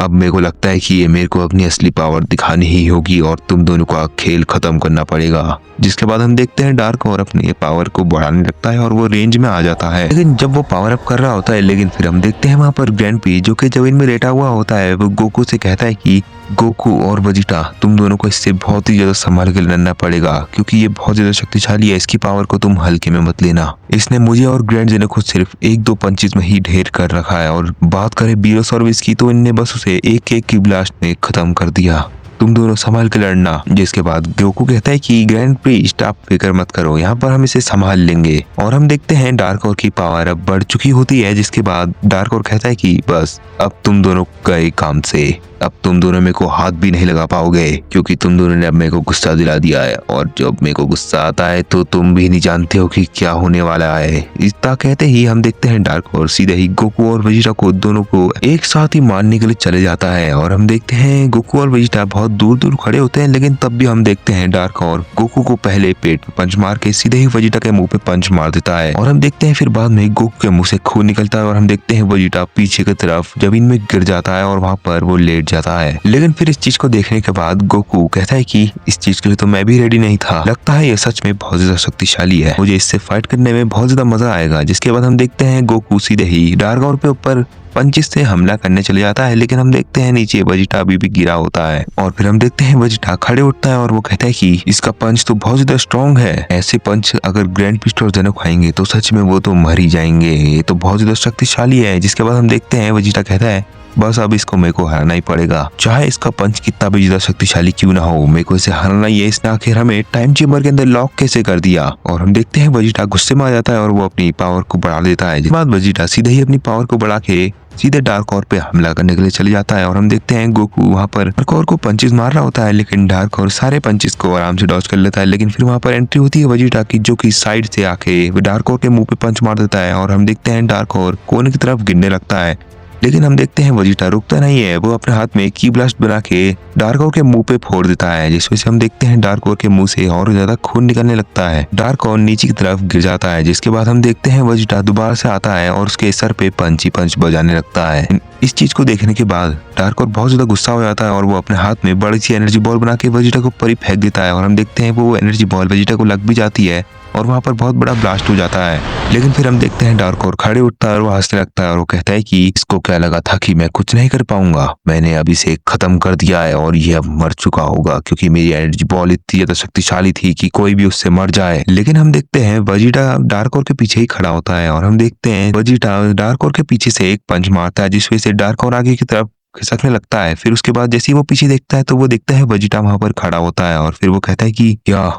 अब मेरे को लगता है कि ये मेरे को अपनी असली पावर दिखानी ही होगी और तुम दोनों का खेल खत्म करना पड़ेगा। जिसके बाद हम देखते हैं डार्क और अपनी पावर को बढ़ाने लगता है और वो रेंज में आ जाता है। लेकिन जब वो पावर अप कर रहा होता है, लेकिन फिर हम देखते हैं वहाँ पर ग्रैंड पी जो कि जमीन में लेटा हुआ होता है, वो गोकू से कहता है कि गोकू और वेजिटा तुम दोनों को इससे बहुत ही ज्यादा संभाल के लड़ना पड़ेगा, क्योंकि ये बहुत ज्यादा शक्तिशाली है, इसकी पावर को तुम हल्के में मत लेना। इसने मुझे और ग्रैंड जी ने खुद सिर्फ एक दो पंचेस में ही ढेर कर रखा है, और बात करें बीरोस और विस की तो इनने बस उसे एक एक की ब्लास्ट में खत्म कर दिया। तुम दोनों संभाल के लड़ना। जिसके बाद गोकू कहता है कि ग्रैंड प्रीस्ट आप फिक्र मत करो, यहाँ पर हम इसे संभाल लेंगे। और हम देखते हैं डार्क की पावर अब बढ़ चुकी होती है। जिसके बाद डार्क कहता है कि बस अब तुम दोनों गए काम से, अब तुम दोनों मेरे को हाथ भी नहीं लगा पाओगे, क्योंकि तुम दोनों ने अब मेरे को गुस्सा दिला दिया है, और जब मेरे को गुस्सा आता है तो तुम भी नहीं जानते हो कि क्या होने वाला है। इतना कहते ही हम देखते हैं डार्क और सीधे ही गोकू और वेजिटा को दोनों को एक साथ ही मारने के लिए चले जाता है। और हम देखते हैं गोकू और वेजिटा बहुत दूर दूर खड़े होते हैं, लेकिन तब भी हम देखते हैं डार्क और गोकू को पहले पेट पे पंच मार के सीधे ही वेजिटा के मुंह पे पंच मार देता है। और हम देखते हैं फिर बाद में गोकू के मुंह से खून निकलता है और हम देखते हैं वेजिटा पीछे की तरफ जमीन में गिर जाता है और वहाँ पर वो लेट जाता है। लेकिन फिर इस चीज को देखने के बाद गोकू कहता है कि इस चीज के लिए तो मैं भी रेडी नहीं था, लगता है ये सच में बहुत ज्यादा शक्तिशाली है, मुझे इससे फाइट करने में बहुत ज्यादा मजा आएगा। जिसके बाद हम देखते हैं गोकू सीधे ही डार्क पे ऊपर पंचेस से हमला करने चले जाता है, लेकिन हम देखते हैं नीचे वेजिटा अभी भी गिरा होता है। और फिर हम देखते हैं वेजिटा खड़े उठता है और वो कहता है कि इसका पंच तो बहुत ज्यादा स्ट्रॉन्ग है, ऐसे पंच अगर ग्रैंड पिस्ट और जेनो खाएंगे तो सच में वो तो मर ही जाएंगे, ये तो बहुत ज्यादा शक्तिशाली है। जिसके बाद हम देखते हैं वेजिटा कहता है बस अब इसको मेरे को हराना ही पड़ेगा, चाहे इसका पंच कितना भी ज्यादा शक्तिशाली क्यों ना हो, मेरे को इसे हराना ही है। इसने आखिर हमें टाइम चेम्बर के अंदर लॉक कैसे कर दिया। और हम देखते हैं वेजिटा गुस्से में आ जाता है और वो अपनी पावर को बढ़ा देता है। जिसके बाद वेजिटा सीधे ही अपनी पावर को बढ़ा के सीधे डार्क और पे हमला करने के लिए चले जाता है। और हम देखते हैं गोकू वहाँ पर डार्क और को पंचेस मार रहा होता है, लेकिन डार्क और सारे पंचेस को आराम से डॉज कर लेता है। लेकिन फिर वहाँ पर एंट्री होती है वेजिटा की, जो कि साइड से आके डार्क और के मुंह पे पंच मार देता है और हम देखते हैं डार्क और कोने की तरफ गिरने लगता है। लेकिन हम देखते हैं वेजिटा रुकता नहीं है, वो अपने हाथ में की ब्लास्ट बना के डार्क ओर के मुंह पे फोड़ देता है, जिस वजह से हम देखते हैं डार्क ओर के मुंह से और ज्यादा खून निकलने लगता है। डार्क ओर नीचे की तरफ गिर जाता है, जिसके बाद हम देखते हैं वेजिटा दोबारा से आता है और उसके सर पे पंच ही पंच बजाने लगता है। इस चीज को देखने के बाद डार्क ओर बहुत ज्यादा गुस्सा हो जाता है और वो अपने हाथ में बड़ी सी एनर्जी बॉल बना के वेजिटा को ऊपर ही फेंक देता है और हम देखते हैं वो एनर्जी बॉल वेजिटा को लग भी जाती है और वहां पर बहुत बड़ा ब्लास्ट हो जाता है। लेकिन फिर हम देखते हैं डार्क ओर खड़े उठता है और वो हंसने लगता है और वो कहता है कि इसको क्या लगा था कि मैं कुछ नहीं कर पाऊंगा, मैंने अब इसे खत्म कर दिया है और ये अब मर चुका होगा क्योंकि मेरी एनर्जी बॉल इतनी ज्यादा शक्तिशाली थी कि कोई भी उससे मर जाए। लेकिन हम देखते हैं वेजिटा डार्क ओर के पीछे ही खड़ा होता है और हम देखते हैं वेजिटा डार्क ओर के पीछे से एक पंच मारता है, जिस वजह से डार्क ओर आगे की तरफ खिसकने लगता है। फिर उसके बाद जैसे ही वो पीछे देखता है तो वो देखता है वेजिटा वहां पर खड़ा होता है और फिर वो कहता है कि क्या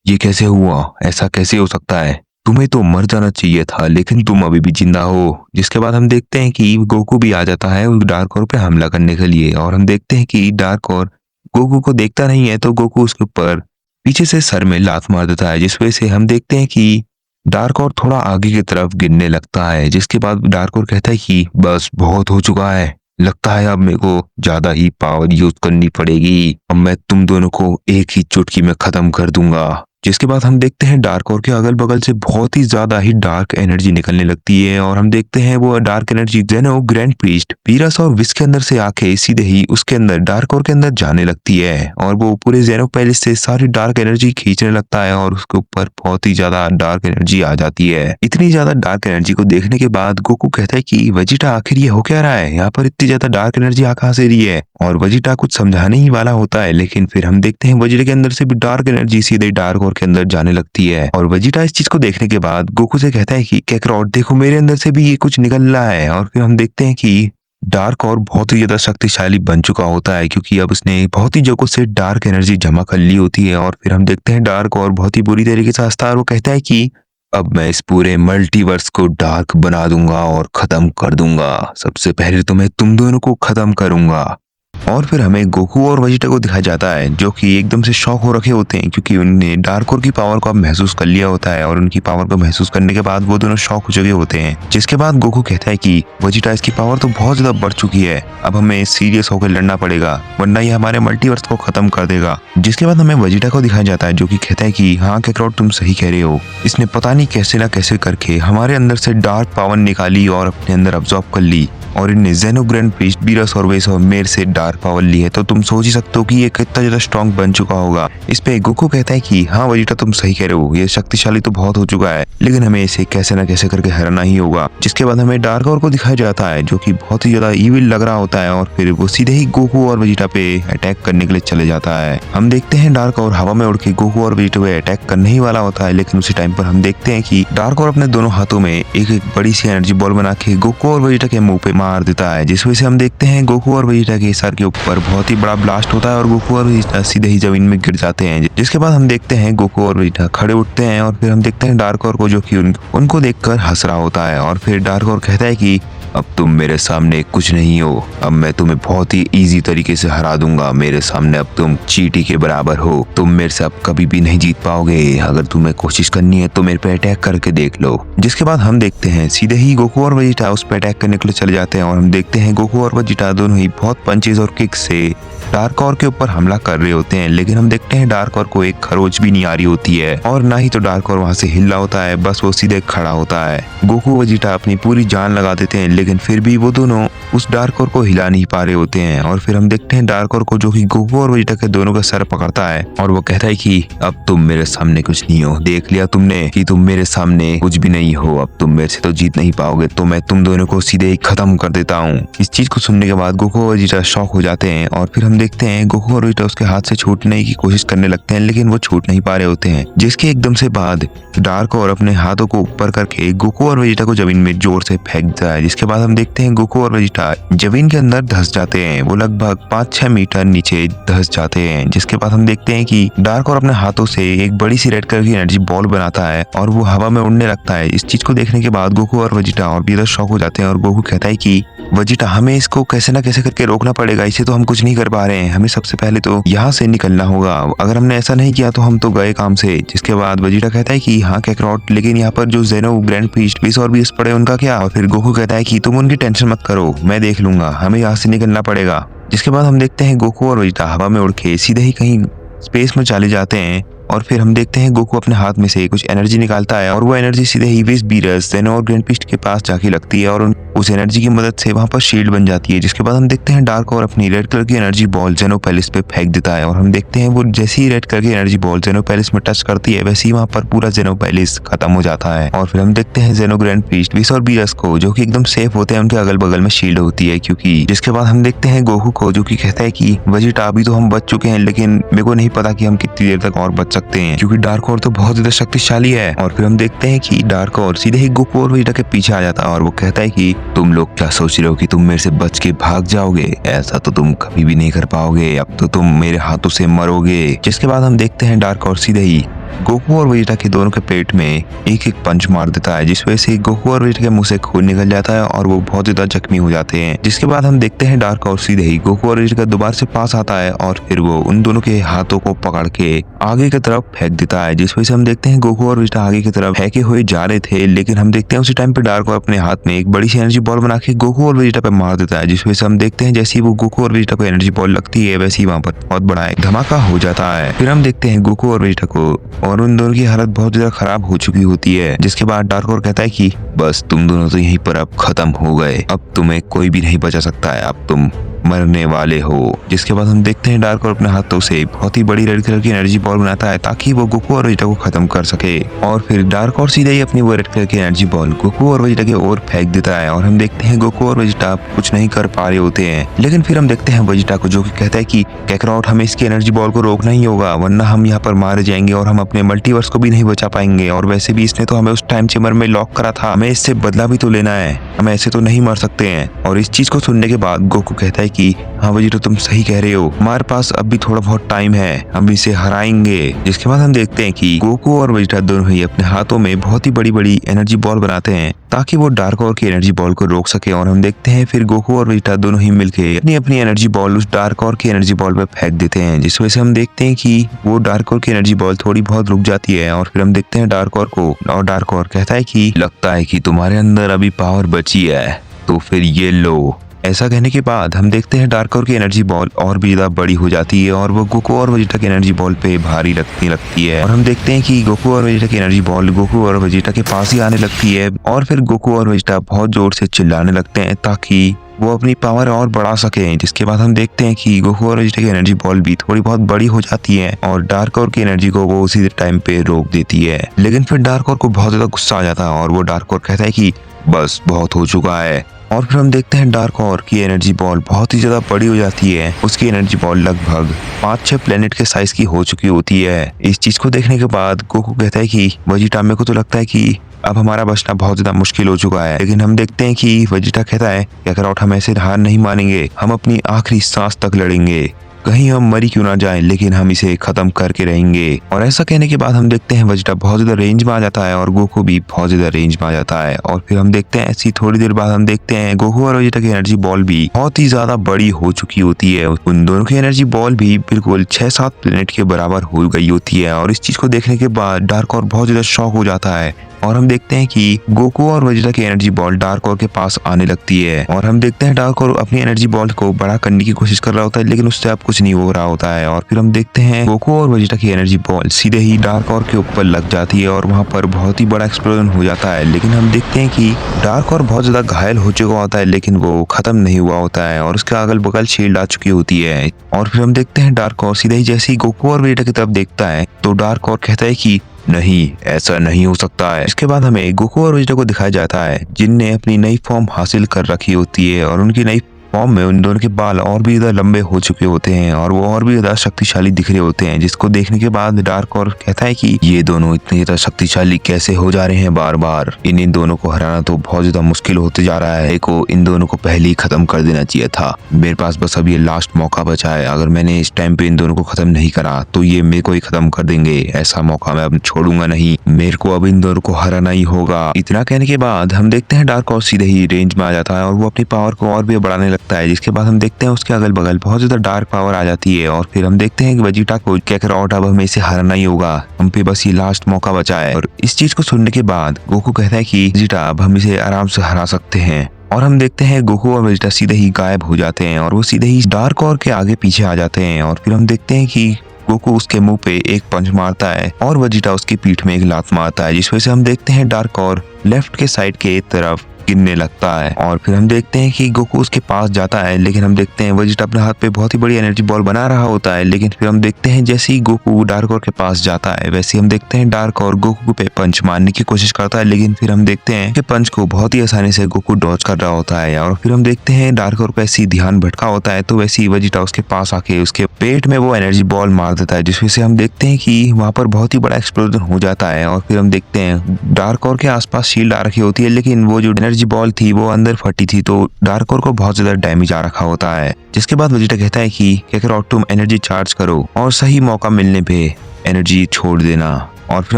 ये कैसे हुआ, ऐसा कैसे हो सकता है, तुम्हें तो मर जाना चाहिए था लेकिन तुम अभी भी जिंदा हो। जिसके बाद हम देखते हैं कि गोकू भी आ जाता है उस डार्क ओर पे हमला करने के लिए और हम देखते हैं कि डार्क ओर गोकू को देखता नहीं है तो गोकू उसके ऊपर पीछे से सर में लात मार देता है, जिस वजह से हम देखते हैं कि डार्क ओर थोड़ा आगे की तरफ गिरने लगता है। जिसके बाद डार्क ओर कहता है कि बस बहुत हो चुका है, लगता है अब मेरे को ज्यादा ही पावर यूज करनी पड़ेगी, अब मैं तुम दोनों को एक ही चुटकी में खत्म कर दूंगा। जिसके बाद हम देखते हैं डार्क ओर के अगल बगल से बहुत ही ज्यादा ही डार्क एनर्जी निकलने लगती है और हम देखते हैं वो डार्क एनर्जी जेनो ग्रैंड प्रीस्ट पीरस और विस के अंदर से आके सीधे ही उसके अंदर डार्क ओर के अंदर जाने लगती है और वो पूरे जेनो पैलेस से सारी डार्क एनर्जी खींचने लगता है और उसके ऊपर बहुत ही ज्यादा डार्क एनर्जी आ जाती है। इतनी ज्यादा डार्क एनर्जी को देखने के बाद गोकू कहता है कि वेजिटा आखिर ये हो क्या रहा है, यहाँ पर इतनी ज्यादा डार्क एनर्जी आ कहाँ से रही है, और वेजिटा कुछ समझाने ही वाला होता है। लेकिन फिर हम देखते हैं वेजिटा के अंदर से भी डार्क एनर्जी सीधे डार्क ओर के अंदर जाने लगती है और वेजिटा इस चीज को देखने के बाद गोकू से कहता है कि कैकरॉट देखो मेरे अंदर से भी ये कुछ निकल रहा है। और फिर हम देखते हैं कि डार्क ओर बहुत ही ज्यादा शक्तिशाली बन चुका होता है क्योंकि अब उसने बहुत ही जगहों से डार्क एनर्जी जमा कर ली होती है। और फिर हम देखते हैं डार्क ओर बहुत ही बुरी तरीके से हंसता है और वो कहता है कि अब मैं इस पूरे मल्टीवर्स को डार्क बना दूंगा और खत्म कर दूंगा, सबसे पहले तो मैं तुम दोनों को खत्म करूंगा। और फिर हमें गोकू और वेजिटा को दिखाया जाता है जो कि एकदम से शॉक हो रखे होते हैं क्योंकि उन्होंने डार्क ओर की पावर को अब महसूस कर लिया होता है और उनकी पावर को महसूस करने के बाद वो दोनों शॉक हो चुके होते हैं। जिसके बाद गोकू कहता है कि वेजिटा इसकी पावर तो बहुत ज्यादा बढ़ चुकी है, अब हमें सीरियस होकर लड़ना पड़ेगा वरना ये हमारे मल्टीवर्स को खत्म कर देगा। जिसके बाद हमें वेजिटा को दिखाया जाता है जो कि कहता है कि हाँ कैकरॉट तुम सही कह रहे हो, इसने पता नहीं कैसे ना कैसे करके हमारे अंदर से डार्क पावर निकाली और अपने अंदर अब्सॉर्ब कर ली और इनने जेनो ग्रैंड प्रीस्ट बीरस और वेस और मेर से डार्क पावर ली है, तो तुम सोच ही सकते हो कि ये कितना ज्यादा स्ट्रॉन्ग बन चुका होगा। इस पे गोकू कहता है कि हाँ वेजिटा तुम सही कह रहे हो, ये शक्तिशाली तो बहुत हो चुका है लेकिन हमें इसे कैसे ना कैसे करके हराना ही होगा। जिसके बाद हमें डार्क ओर को दिखाया जाता है जो कि बहुत ही ज्यादा इविल लग रहा होता है और फिर वो सीधे ही गोकू और वेजिटा पे अटैक करने के लिए चले जाता है। हम देखते हैं डार्क ओर हवा में उड़ के गोकू और वेजिटा पे अटैक करने ही वाला होता है, लेकिन उसी टाइम पर हम देखते हैं कि डार्क ओर अपने दोनों हाथों में एक एक बड़ी सी एनर्जी बॉल बना के गोकू और वेजिटा के मुंह पे मार देता है, जिस वजह से हम देखते हैं गोकू और वेजिटा के सर के ऊपर बहुत ही बड़ा ब्लास्ट होता है और गोकू और वेजिटा सीधे ही जमीन में गिर जाते हैं। जिसके बाद हम देखते हैं गोकू और वेजिटा खड़े उठते हैं और फिर हम देखते हैं डार्क ओर को जो कि उनको देखकर हंस रहा होता है और फिर डार्क ओर कहता है कि अब तुम मेरे सामने कुछ नहीं हो, अब मैं तुम्हें बहुत ही इजी तरीके से हरा दूंगा, मेरे सामने अब तुम चींटी के बराबर हो, तुम मेरे से अब कभी भी नहीं जीत पाओगे, अगर तुम्हें कोशिश करनी है तो मेरे पे अटैक करके देख लो। जिसके बाद हम देखते हैं सीधे ही गोकू और वेजिटा उस पे अटैक करने के लिए चले जाते हैं और हम देखते हैं गोकू और वेजिटा दोनों ही बहुत पंचेज और किक से डार्क ओर के ऊपर हमला कर रहे होते हैं। लेकिन हम देखते हैं डार्क ओर को एक खरोच भी नहीं आ रही होती है और ना ही तो डार्क ओर वहां से हिल रहा होता है, बस वो सीधे खड़ा होता है। गोकू वेजिटा अपनी पूरी जान लगा देते हैं लेकिन फिर भी वो दोनों उस डार्क ओर को हिला नहीं पा रहे होते हैं। और फिर हम देखते हैं डार्क ओर को जो कि गोकू और वेजिटा के दोनों का सर पकड़ता है और वो कहता है कि अब तुम मेरे सामने कुछ नहीं हो, देख लिया तुमने कि तुम मेरे सामने कुछ भी नहीं हो, अब तुम मेरे से तो जीत नहीं पाओगे, तो मैं तुम दोनों को सीधे ही खत्म कर देता हूँ। इस चीज को सुनने के बाद गोकू और वेजिटा शॉक हो जाते हैं और फिर हम देखते हैं गोकू और वेजिटा उसके हाथ से छूटने की कोशिश करने लगते हैं लेकिन वो छूट नहीं पा रहे होते हैं। जिसके एकदम से बाद डार्क ओर अपने हाथों को ऊपर करके गोकू और वेजिटा को जमीन में जोर से फेंक देता है। जिसके बाद हम देखते हैं गोकू और वेजिटा जमीन के अंदर धंस जाते हैं, वो लगभग 5-6 मीटर नीचे धंस जाते हैं। जिसके बाद हम देखते हैं कि डार्क ओर अपने हाथों से एक बड़ी सी रेड कलर की एनर्जी बॉल बनाता है और वो हवा में उड़ने लगता है। इस चीज को देखने के बाद गोकू और वेजिटा और भी शॉक हो जाते हैं और गोकू कहता है कि वेजिटा हमें इसको कैसे ना कैसे करके रोकना पड़ेगा, इसे तो हम कुछ नहीं कर पा पा रहे हैं, हमें सबसे पहले तो यहाँ से निकलना होगा। अगर हमने ऐसा नहीं किया तो हम तो गए काम से। जिसके बाद वेजिटा कहता है कि हाँ काकरोट, लेकिन यहाँ पर जो जेनो ग्रैंड प्रीस्ट बीस और 20 पड़े उनका क्या? और फिर गोकू कहता है कि तुम उनकी टेंशन मत करो, मैं देख लूंगा, हमें यहाँ से निकलना पड़ेगा। जिसके बाद हम देखते हैं गोकू और वेजिटा हवा में उड़ के सीधे ही कहीं स्पेस में चले जाते हैं और फिर हम देखते हैं गोकू अपने हाथ में से कुछ एनर्जी निकालता है और वो एनर्जी सीधे ही वेस बीरस जेनो और ग्रैंड प्रीस्ट के पास जाके लगती है और उस एनर्जी की मदद से वहां पर शील्ड बन जाती है। जिसके बाद हम देखते हैं डार्क और अपनी रेड कलर की एनर्जी बॉल जेनो पैलेस पे फेंक देता है और हम देखते हैं वो जैसे ही रेड कलर की एनर्जी बॉल जेनो पैलेस में टच करती है वैसे ही वहां पर पूरा जेनो पैलेस खत्म हो जाता है। और फिर हम देखते हैं जेनो ग्रैंड प्रीस्ट विस और बीरस को जो कि एकदम सेफ होते हैं, उनके अगल बगल में शील्ड होती है क्योंकि। जिसके बाद हम देखते हैं गोकू को जो कि कहता है कि वेजिटा अभी तो हम बच चुके हैं, लेकिन मेरे को नहीं पता कि हम कितनी देर तक और बच सकते हैं क्योंकि डार्क और तो बहुत ज्यादा शक्तिशाली है। और फिर हम देखते हैं कि डार्क और सीधे ही गोकू और वेजिटा के पीछे आ जाता है और वो कहता है कि तुम लोग क्या सोच रहे हो कि तुम मेरे से बच के भाग जाओगे? ऐसा तो तुम कभी भी नहीं कर पाओगे, अब तो तुम मेरे हाथों से मरोगे। जिसके बाद हम देखते हैं डार्क और सीधे ही गोकू और वेजिटा के दोनों के पेट में एक एक पंच मार देता है, जिस वजह से गोकू और वेजिटा के मुंह से खून निकल जाता है और वो बहुत ज्यादा जख्मी हो जाते हैं। जिसके बाद हम देखते हैं डार्क और सीधे ही गोकू और वेजिटा दोबारा से पास आता है और फिर वो उन दोनों के हाथों को पकड़ के आगे की तरफ फेंक देता है, जिस वजह से हम देखते हैं गोकू और वेजिटा आगे की तरफ फेंके हुए जा रहे थे। लेकिन हम देखते हैं उसी टाइम पे डार्क और अपने हाथ में एक बड़ी सी एनर्जी बॉल बना के गोकू और वेजिटा पे मार देता है, जिस वजह से हम देखते हैं जैसे ही वो गोकू और वेजिटा को एनर्जी बॉल लगती है वैसे ही वहां पर बहुत बड़ा एक धमाका हो जाता है। फिर हम देखते हैं गोकू और वेजिटा को और उन दोनों की हालत बहुत ज्यादा खराब हो चुकी होती है। जिसके बाद डार्क और कहता है कि बस तुम दोनों तो यहीं पर अब खत्म हो गए, अब तुम्हें कोई भी नहीं बचा सकता है, अब तुम मरने वाले हो। जिसके बाद हम देखते हैं डार्क और अपने हाथों से बहुत ही बड़ी रेड कलर की एनर्जी बॉल बनाता है ताकि वो गोकू और वेजिटा को खत्म कर सके। और फिर डार्क और सीधे ही अपनी वो रेड कलर की एनर्जी बॉल गोकू और वेजिटा के ओर फेंक देता है और हम देखते हैं गोकू और वेजिटा कुछ नहीं कर पा रहे होते हैं। लेकिन फिर हम देखते हैं वेजिटा को जो कि कहता है कि काकरोट, हमें इसकी एनर्जी बॉल को रोकना ही होगा वरना हम यहाँ पर मारे जाएंगे और हम अपने मल्टीवर्स को भी नहीं बचा पाएंगे। और वैसे भी इसने तो हमें उस टाइम चेम्बर में लॉक करा था, हमें इससे बदला भी तो लेना है, हम ऐसे तो नहीं मर सकते हैं। और इस चीज को सुनने के बाद गोकू कहता है कि हाँ वेजिटा तुम सही कह रहे हो, हमारे पास अब भी थोड़ा बहुत टाइम है, हम इसे हराएंगे। जिसके बाद हम देखते हैं कि गोकू और वेजिटा दोनों ही अपने हाथों में बहुत ही बड़ी बड़ी एनर्जी बॉल बनाते हैं ताकि वो डार्क और की एनर्जी बॉल को रोक सके। और हम देखते हैं फिर गोकू और वेजिटा दोनों ही मिलके अपनी अपनी एनर्जी बॉल उस डार्क और की एनर्जी बॉल पे फेंक देते हैं, जिस वजह से हम देखते हैं कि वो डार्क और की एनर्जी बॉल थोड़ी बहुत रुक जाती है। और फिर हम देखते हैं डार्क और को, और डार्क और कहता है कि लगता है कि तुम्हारे अंदर अभी पावर बची है, तो फिर ये लो। ऐसा कहने के बाद हम देखते हैं डार्क और की एनर्जी बॉल और भी ज्यादा बड़ी हो जाती है और वो गोकू और वेजिटा की एनर्जी बॉल पे भारी लगती है। और हम देखते हैं कि गोकू और वेजिटा की एनर्जी बॉल गोकू और वेजिटा के पास ही आने लगती है और फिर गोकू और वेजिटा बहुत जोर से चिल्लाने लगते हैं ताकि वो अपनी पावर और बढ़ा सके। जिसके बाद हम देखते हैं कि गोकू और वेजिटा की एनर्जी बॉल भी थोड़ी बहुत बड़ी हो जाती है और डार्क और की एनर्जी को वो उसी टाइम पे रोक देती है। लेकिन फिर डार्क और को बहुत ज्यादा गुस्सा आ जाता है और वो डार्क और कहता है कि बस बहुत हो चुका है। और फिर हम देखते हैं डार्क और की एनर्जी बॉल बहुत ही ज्यादा बड़ी हो जाती है, उसकी एनर्जी बॉल लगभग 5-6 प्लेनेट के साइज की हो चुकी होती है। इस चीज को देखने के बाद गोकू कहता है कि वेजिटा, मेरे को तो लगता है कि अब हमारा बचना बहुत ज्यादा मुश्किल हो चुका है। लेकिन हम देखते हैं कि वेजिटा कहता है काकरोट, हम ऐसे हार नहीं मानेंगे, हम अपनी आखिरी सांस तक लड़ेंगे, कहीं हम मरी क्यों ना जाएं, लेकिन हम इसे खत्म करके रहेंगे। और ऐसा कहने के बाद हम देखते हैं वेजिटा बहुत ज्यादा रेंज में आ जाता है और गोकू भी बहुत ज्यादा रेंज में आ जाता है। और फिर हम देखते हैं ऐसी थोड़ी देर बाद हम देखते हैं गोकू और वेजिटा की एनर्जी बॉल भी बहुत ही ज्यादा बड़ी हो चुकी होती है। उन दोनों की एनर्जी बॉल भी बिल्कुल 6-7 प्लेनेट के बराबर हो गई होती है। और इस चीज को देखने के बाद डार्क और बहुत ज्यादा शॉक हो जाता है और हम देखते हैं कि गोकू और वेजिटा की एनर्जी बॉल डार्क और के पास आने लगती है। और हम देखते हैं डार्क और अपनी एनर्जी बॉल को बड़ा करने की कोशिश कर रहा होता है, लेकिन उससे अब कुछ नहीं हो रहा होता है। और फिर हम देखते हैं गोकू और वेजिटा की एनर्जी बॉल सीधे ही डार्क और के ऊपर लग जाती है और वहां पर बहुत ही बड़ा एक्सप्लोजन हो जाता है। लेकिन हम देखते हैं कि डार्क और बहुत ज्यादा घायल हो चुका होता है, लेकिन वो खत्म नहीं हुआ होता है और उसके अगल बगल शील्ड आ चुकी होती है। और फिर हम देखते हैं डार्क और सीधे ही जैसे ही गोकू और वेजिटा की तरफ देखता है तो डार्क और कहता है कि नहीं, ऐसा नहीं हो सकता है। इसके बाद हमें गोकू और वेजिटा को दिखाया जाता है जिनने अपनी नई फॉर्म हासिल कर रखी होती है और उनकी नई फॉर्म में उन दोनों के बाल और भी ज्यादा लंबे हो चुके होते हैं और वो और भी ज्यादा शक्तिशाली दिख रहे होते हैं, जिसको देखने के बाद डार्क और कहता है कि ये दोनों इतने ज्यादा शक्तिशाली कैसे हो जा रहे हैं बार बार, इन दोनों को हराना तो बहुत ज्यादा मुश्किल होते जा रहा है, इन दोनों को पहले ही खत्म कर देना चाहिए था, मेरे पास बस अब ये लास्ट मौका बचा है, अगर मैंने इस टाइम पे इन दोनों को खत्म नहीं करा तो ये मेरे को ही खत्म कर देंगे, ऐसा मौका मैं अब छोड़ूंगा नहीं, मेरे को अब इन दोनों को हराना ही होगा। इतना कहने के बाद हम देखते हैं डार्क और सीधे ही रेंज में आ जाता है और वो अपनी पावर को और भी बढ़ाने लगता लगता है, जिसके बाद हम देखते हैं उसके अगल बगल बहुत ज्यादा डार्क पावर आ जाती है और फिर हम देखते हैं कि वेजिटा को काकारोट अब हमें इसे हराना ही होगा, हम पे बस ये लास्ट मौका बचा है। और इस चीज को सुनने के बाद गोकू कहता है कि वेजिटा अब हम इसे आराम से हरा सकते हैं। और हम देखते हैं गोकू और वेजिटा सीधे ही गायब हो जाते हैं और वो सीधे ही डार्क और के आगे पीछे आ जाते हैं। और फिर हम देखते हैं कि गोकू उसके मुंह पे एक पंच मारता है और वेजिटा उसकी पीठ में एक लात मारता है, जिस वजह से हम देखते हैं डार्क और लेफ्ट के साइड के तरफ गिरने लगता है। और फिर हम देखते हैं कि गोकू उसके पास जाता है, लेकिन हम देखते हैं वेजिटा अपने हाथ पे बहुत ही बड़ी एनर्जी बॉल बना रहा होता है। लेकिन फिर हम देखते हैं जैसे ही गोकू डार्क और के पास जाता है वैसे हम देखते हैं डार्क और गोकू पे पंच मारने की कोशिश करता है, लेकिन फिर हम देखते हैं कि पंच को बहुत ही आसानी से गोकू डॉज कर रहा होता है। और फिर हम देखते हैं डार्क और का ऐसी ध्यान भटका होता है तो वैसे ही वेजिटा उसके पास आके उसके पेट में वो एनर्जी बॉल मार देता है, जिस वजह से हम देखते हैं कि वहां पर बहुत ही बड़ा एक्सप्लोजन हो जाता है। और फिर हम देखते हैं डार्क और के आसपास शील्ड आ रखी होती है, लेकिन वो जो एनर्जी बॉल थी वो अंदर फटी थी तो डार्क और को बहुत ज्यादा डैमेज आ रखा होता है। जिसके बाद वेजिटा कहता है कि काकारोट तुम एनर्जी चार्ज करो और सही मौका मिलने पे एनर्जी छोड़ देना। और फिर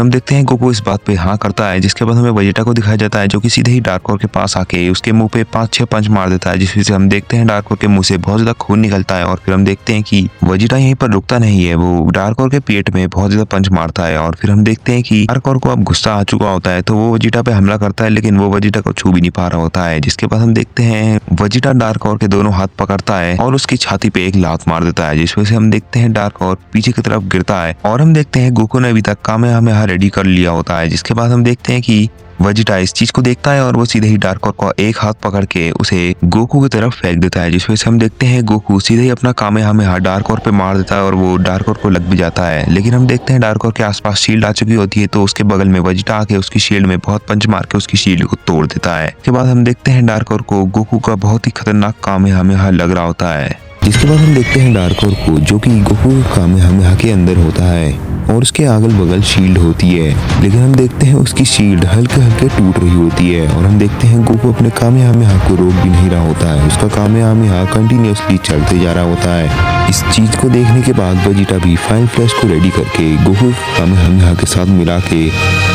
हम देखते हैं गोकू इस बात पे हाँ करता है, जिसके बाद हमें वेजिटा को दिखाया जाता है जो कि सीधे ही डार्क और के पास आके उसके मुंह पे 5-6 पंच मार देता है, जिस वजह से हम देखते हैं डार्क और के मुंह से बहुत ज्यादा खून निकलता है। और फिर हम देखते हैं कि वेजिटा यहीं पर रुकता नहीं है, वो डार्क और के पेट में बहुत ज्यादा पंच मारता है। और फिर हम देखते हैं कि डार्क और को अब गुस्सा आ चुका होता है तो वो वेजिटा पे हमला करता है, लेकिन वो वेजिटा को छू भी नहीं पा रहा होता है। जिसके बाद हम देखते हैं वेजिटा डार्क और के दोनों हाथ पकड़ता है और उसकी छाती पे एक लात मार देता है, जिस वजह से हम देखते हैं डार्क और पीछे की तरफ गिरता है। और हम देखते हैं गोकू ने अभी तक कामेहामेहा रेडी कर लिया होता है। जिसके बाद हम देखते हैं कि वेजिटा इस चीज को देखता है और वो सीधे ही डार्क और को एक हाथ पकड़ के उसे गोकू की तरफ फेंक देता है, जिस वजह से हम देखते हैं गोकू सीधे ही अपना कामेहामेहा डार्क और पे मार देता है और वो डार्क और को लग भी जाता है। लेकिन हम देखते हैं डार्क और के आसपास शील्ड आ चुकी होती है तो उसके बगल में वेजिटा आके उसकी शील्ड में बहुत पंच मार के उसकी शील्ड को तोड़ देता है। उसके बाद हम देखते हैं डार्क और को गोकू का बहुत ही खतरनाक कामेहामेहा लग रहा होता है। जिसके बाद हम देखते हैं डार्क और को जो कि गोकू कामेहामेहा के अंदर होता है और उसके अगल बगल शील्ड होती है, लेकिन हम देखते हैं उसकी शील्ड हल्के हल्के टूट रही होती है। और हम देखते हैं गोकू अपने कामेहामेहा को रोक भी नहीं रहा होता है, उसका कामेहामेहा कंटिन्यूअसली चलते जा रहा होता है। इस चीज को देखने के बाद वेजिटा भी फाइन फ्लैश को रेडी करके गोकू कामेहामेहा के साथ मिला के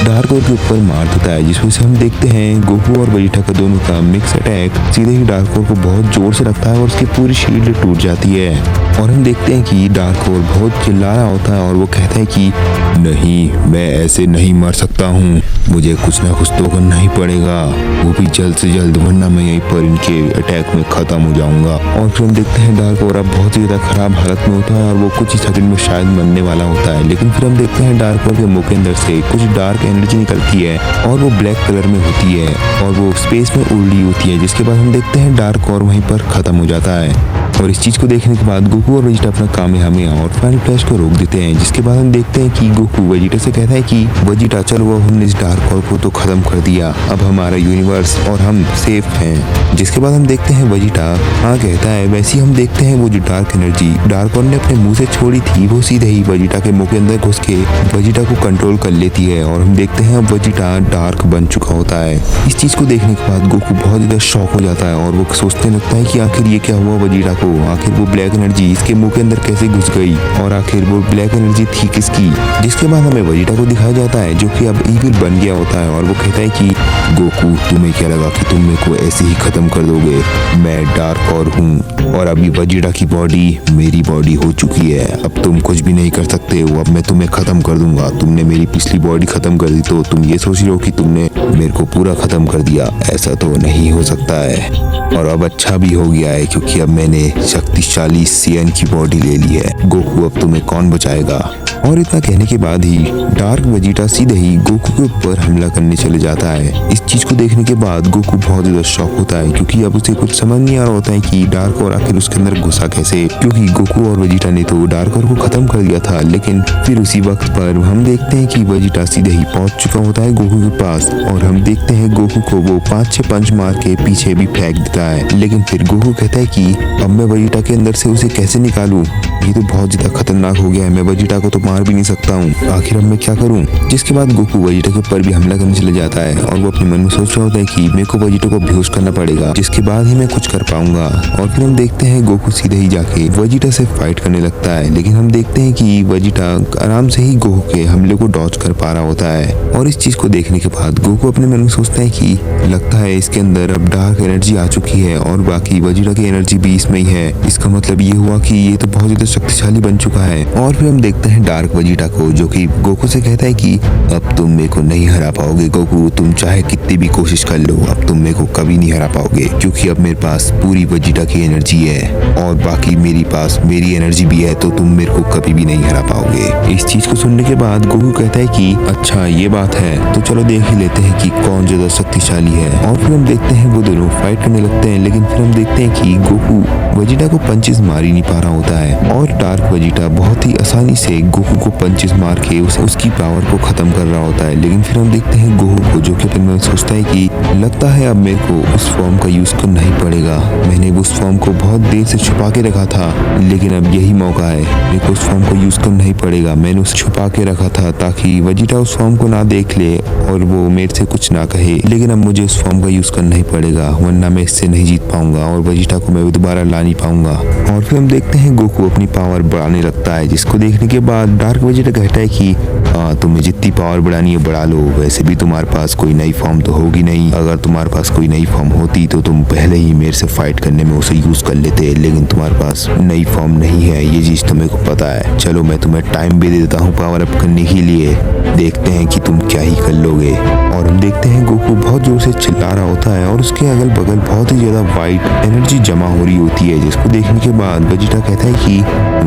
डार्क और के ऊपर मार देता है, जिस वजह से हम देखते हैं गोकू और वेजिटा का दोनों का मिक्स अटैक सीधे ही डार्क और को बहुत जोर से लगता है और उसकी पूरी शील्ड टूट जाती है। और हम देखते हैं कि डार्क और बहुत चिल्ला रहा होता है और वो कहता है कि नहीं, मैं ऐसे नहीं मर सकता हूँ, मुझे कुछ ना कुछ तो करना ही पड़ेगा, वो भी जल्द से जल्द, वरना मैं यहीं पर इनके अटैक में खत्म हो जाऊंगा। और फिर हम देखते हैं डार्क और अब बहुत ही ज्यादा खराब हालत में होता है और वो कुछ ही सेकंड में शायद मरने वाला होता है। लेकिन फिर हम देखते हैं डार्क और के मुंह के अंदर से कुछ डार्क एनर्जी निकलती है और वो ब्लैक कलर में होती है और वो स्पेस में उड़ रही होती है। जिसके बाद हम देखते हैं डार्क और वहीं पर खत्म हो जाता है। और इस चीज को देखने के बाद गोकू और वेजिटा अपना कामेहामेहा और फाइनल फ्लैश को रोक देते हैं। जिसके बाद हम देखते हैं कि गोकू वेजिटा से कहता है कि वेजिटा चलो, वो हमने इस डार्क और को तो खत्म कर दिया, अब हमारा यूनिवर्स और हम सेफ हैं। जिसके बाद हम देखते हैं वेजिटा हाँ कहता है। वैसे ही हम देखते हैं वो जो डार्क एनर्जी डार्क और ने अपने मुंह से छोड़ी थी वो सीधे ही वेजिटा के मुंह के अंदर घुस के वेजिटा को कंट्रोल कर लेती है। और हम देखते हैं अब वेजिटा डार्क बन चुका होता है। इस चीज को देखने के बाद गोकू बहुत ज्यादा शॉक हो जाता है और वो सोचने लगता है कि आखिर ये क्या हुआ वेजिटा को, आखिर वो ब्लैक एनर्जी इसके मुंह के अंदर कैसे घुस गई और आखिर वो ब्लैक एनर्जी थी किसकी। जिसके बाद हमें वेजिटा को दिखाया जाता है जो कि अब इविल बन गया होता है और वो कहता है कि गोकू, तुम्हें क्या लगा कि तुम मेरे को ऐसे ही खत्म कर दोगे, मैं डार्क और हूँ और अभी वेजिटा की बॉडी मेरी बॉडी हो चुकी है, अब तुम कुछ भी नहीं कर सकते हो, अब मैं तुम्हें खत्म कर दूंगा। तुमने मेरी पिछली बॉडी खत्म कर दी तो तुम ये सोच रहे हो कि तुमने मेरे को पूरा खत्म कर दिया, ऐसा तो नहीं हो सकता है। और अब अच्छा भी हो गया है क्योंकि अब मैंने शक्तिशाली सीएन की बॉडी ले ली है। गोकू, अब तुम्हें कौन बचाएगा। और इतना कहने के बाद ही डार्क वेजिटा सीधे ही गोकू के ऊपर हमला करने चले जाता है। इस चीज को देखने के बाद गोकू बहुत ज्यादा शॉक होता है क्योंकि अब उसे कुछ समझ नहीं आ रहा होता है कि डार्क और आखिर उसके अंदर घुसा कैसे, क्योंकि गोकू और वेजिटा ने तो डार्क और को खत्म कर दिया था। लेकिन फिर उसी वक्त पर हम देखते हैं कि वेजिटा सीधे ही पहुंच चुका होता है गोकू के पास और हम देखते हैं गोकू को वो 5-6 पंच मार के पीछे भी फेंक देता है। लेकिन फिर गोकू कहता है कि अब मैं वेजिटा के अंदर से उसे कैसे निकालूं, ये तो बहुत ज्यादा खतरनाक हो गया है, मैं वेजिटा को तो मार भी नहीं सकता हूँ, आखिर अब मैं क्या करूँ। जिसके बाद गोकू वेजिटा के ऊपर भी हमला करने चले जाता है और वो अपने मन में सोच रहा होता है कि मेरे को वेजिटा को बेहोश करना पड़ेगा, जिसके बाद ही मैं कुछ कर पाऊंगा। और फिर हम देखते हैं गोकू सीधे ही जाके वेजिटा से फाइट करने लगता है, लेकिन हम देखते हैं कि वेजिटा आराम से ही गोकू के हमले को डॉज कर पा रहा होता है। और इस चीज को देखने के बाद गोकू अपने मन में सोचता है कि लगता है इसके अंदर अब डार्क एनर्जी आ चुकी है और बाकी वेजिटा की एनर्जी भी इसमें ही है। इसका मतलब ये हुआ कि ये तो बहुत ज्यादा शक्तिशाली बन चुका है। और फिर हम देखते हैं डार्क वेजिटा को, जो कि गोकू से कहता है कि अब तुम मेरे को नहीं हरा पाओगे गोकू, तुम चाहे कितनी भी कोशिश कर लो, अब तुम मेरे को कभी नहीं हरा पाओगे, क्योंकि अब मेरे पास पूरी वेजिटा की एनर्जी है और बाकी मेरी पास मेरी एनर्जी भी है, तो तुम मेरे को कभी भी नहीं हरा पाओगे। इस चीज को सुनने के बाद गोकू कहता है कि अच्छा ये बात है, तो चलो देख ही लेते हैं कि कौन ज्यादा शक्तिशाली है। और फिर हम देखते हैं वो दोनों फाइट करने लगते हैं, लेकिन फिर हम देखते हैं कि गोकू वेजिटा को पंचेस मार ही नहीं पा रहा होता है और डार्क वेजिटा बहुत ही आसानी से गोकू को पंचेस मार के उसकी पावर को खत्म कर रहा होता है। लेकिन फिर हम देखते हैं गोकू को, जो कि अपने मन में सोचता है कि लगता है अब मेरे को उस फॉर्म का यूज करना ही पड़ेगा, मैंने उस फॉर्म को बहुत देर से छुपा के रखा था, लेकिन अब यही मौका है, मेरे को उस फॉर्म को यूज करना ही पड़ेगा। मैंने उसे छुपा के रखा था ताकि वेजिटा उस फॉर्म को ना देख ले और वो मेरे से कुछ ना कहे, लेकिन अब मुझे उस फॉर्म का यूज करना ही पड़ेगा, वरना मैं इससे नहीं जीत पाऊंगा और वेजिटा को मैं दोबारा ला नहीं पाऊंगा। और फिर हम देखते हैं गोकू अपनी पावर बढ़ाने लगता है, जिसको देखने के बाद डार्क वेजिटा कहता है कि हाँ तुम्हें जितनी पावर बढ़ानी है बढ़ा लो, वैसे भी तुम्हारे पास कोई नई फॉर्म तो होगी नहीं, अगर तुम्हारे पास कोई नई फॉर्म होती तो तुम पहले ही मेरे से फाइट करने में उसे यूज कर लेते, लेकिन तुम्हारे पास नई फॉर्म नहीं है, ये चीज तो मेरे को पता है। चलो मैं तुम्हें टाइम भी दे देता हूँ पावर अप करने के लिए, देखते हैं कि तुम क्या ही कर लोगे। और हम देखते हैं गोकू बहुत जोर से चिल्ला रहा होता है और उसके अगल बगल बहुत ही ज्यादा वाइट एनर्जी जमा हो रही होती है, जिसको देखने के बाद वेजिटा कहता है कि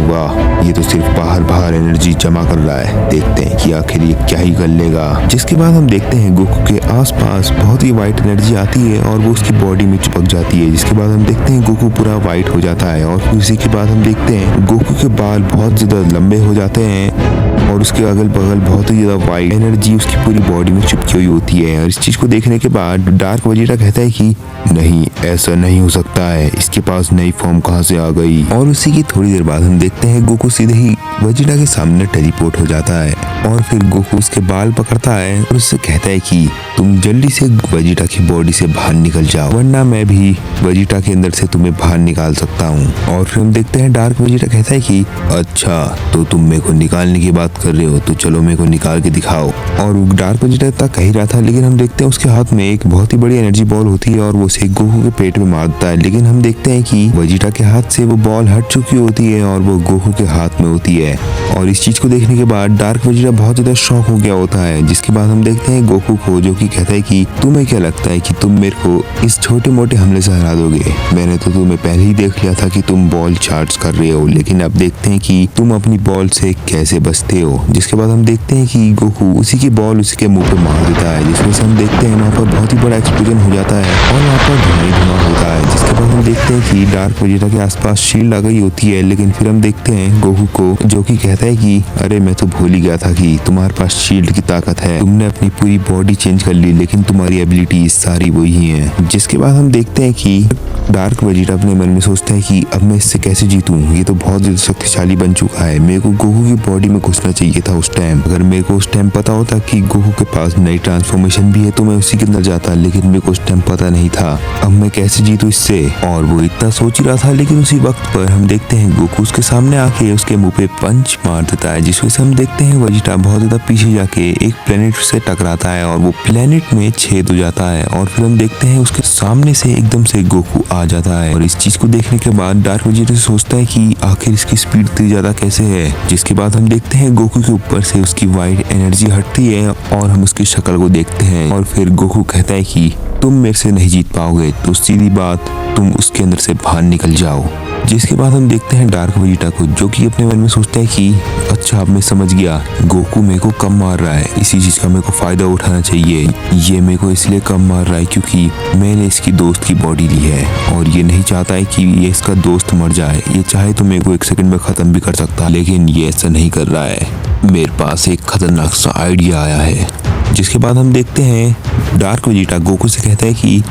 वाह ये तो सिर्फ बाहर एनर्जी जमा कर रहा है, देखते हैं कि आखिर ये क्या ही कर लेगा। जिसके बाद हम देखते हैं गोकू के आसपास बहुत ही वाइट एनर्जी आती है और वो उसकी बॉडी में चिपक जाती है, जिसके बाद हम देखते हैं गोकू पूरा वाइट हो जाता है। और उसी के बाद हम देखते हैं गोकू के बाल बहुत ज्यादा लंबे हो जाते हैं और उसके अगल बगल बहुत ही ज्यादा वाइट एनर्जी उसकी पूरी बॉडी में चिपकी हुई होती है। और इस चीज को देखने के बाद डार्क वेजिटा कहता है कि नहीं ऐसा नहीं हो सकता है, इसके पास नई फॉर्म कहाँ से आ गई। और उसी की थोड़ी देर बाद हम देखते हैं गोकू सीधे ही वेजिटा के सामने टेलीपोर्ट हो जाता है और फिर गोकू उसके बाल पकड़ता है और उससे कहता है कि तुम जल्दी से वेजिटा की बॉडी से बाहर निकल जाओ, वरना मैं भी वेजिटा के अंदर से तुम्हें बाहर निकाल सकता हूँ। और फिर हम देखते हैं डार्क वेजिटा कहता है कि अच्छा तो तुम मेरे को निकालने की बात कर रहे हो, तो चलो मेरे को निकाल के दिखाओ। और वो डार्क वेजिटा तक कह ही रहा था, लेकिन हम देखते हैं उसके हाथ में एक बहुत ही बड़ी एनर्जी बॉल होती है और वो उसे गोकू के पेट में मारता है, लेकिन हम देखते हैं कि वेजिटा के हाथ से वो बॉल हट चुकी होती है और वो गोकू के हाथ में होती है। और इस चीज को देखने के बाद डार्क वेजिटा बहुत ज्यादा शॉक हो गया होता है, जिसके बाद हम देखते हैं गोकू को, जो कि कहता है कि तुम्हें क्या लगता है कि तुम मेरे को इस छोटे मोटे हमले से हरा दोगे, मैंने तो तुम्हें पहले ही देख लिया था कि तुम बॉल चार्ज कर रहे हो, लेकिन अब देखते हैं कि तुम अपनी बॉल से कैसे बचते हो। जिसके बाद हम देखते हैं कि गोकू उसी की बॉल उसी के मुंह पे मार देता है, जिसमें से हम देखते हैं वहाँ पर बहुत ही बड़ा एक्सप्लोजन हो जाता है और वहाँ पर धुआं ही धुआं होता है। जिसके बाद हम देखते हैं कि डार्क वेजिटा के आसपास शील्ड आ गई होती है, लेकिन फिर हम देखते हैं गोकू को, जो कि कहता है कि अरे मैं तो भूल ही गया था कि तुम्हारे पास शील्ड की ताकत है, तुमने अपनी पूरी बॉडी चेंज कर ली, लेकिन तुम्हारी एबिलिटी सारी वही है। जिसके बाद हम देखते हैं कि डार्क वेजिटा अपने मन में सोचता है कि अब मैं इससे कैसे जीतूं, ये तो बहुत ज्यादा शक्तिशाली बन चुका है, मेरे को गोकू की बॉडी में घुसना चाहिए था उस टाइम। अगर मेरे को उस टाइम पता होता कि गोकू के पास नई ट्रांसफॉर्मेशन भी है तो मैं उसी के अंदर जाता, लेकिन मेरे को उस टाइम पता नहीं था, अब मैं कैसे जीतूं इससे। और वो इतना सोच ही रहा था, लेकिन उसी वक्त पर हम देखते हैं गोकू उसके सामने आके उसके मुंह पे पंच मार देता है, जिस वजह से हम देखते हैं वेजिटा बहुत ज्यादा पीछे जाके एक प्लेनेट से टकराता है और वो प्लेनेट में छेद हो जाता है। और फिर हम देखते हैं उसके सामने से एकदम से गोकू आ जाता है। और इस चीज को देखने के बाद डार्क वेजिटा सोचता है कि आखिर इसकी स्पीड इतनी ज्यादा कैसे है। जिसके बाद हम देखते हैं गोकू के ऊपर से उसकी वाइट एनर्जी हटती है और हम उसकी शक्ल को देखते हैं और फिर गोकू कहता है कि तुम मेरे से नहीं जीत पाओगे, तो सीधी बात तुम उसके अंदर से बाहर निकल जाओ। जिसके बाद हम देखते हैं डार्क वेजिटा को, जो कि अपने मन में सोचता है कि अच्छा अब मैं समझ गया गोकू मेरे को कम मार रहा है, इसी चीज का मेरे को फायदा उठाना चाहिए। ये मेरे को इसलिए कम मार रहा है क्योंकि मैंने इसकी दोस्त की बॉडी ली है और ये नहीं चाहता है कि ये इसका दोस्त मर जाए, ये चाहे तो मेरे को 1 सेकंड में खत्म भी कर सकता, लेकिन ये ऐसा नहीं कर रहा है। मेरे पास एक खतरनाक सा आइडिया आया है। जिसके बाद हम देखते हैं डार्क वेजिटा गोकू से कहता है कि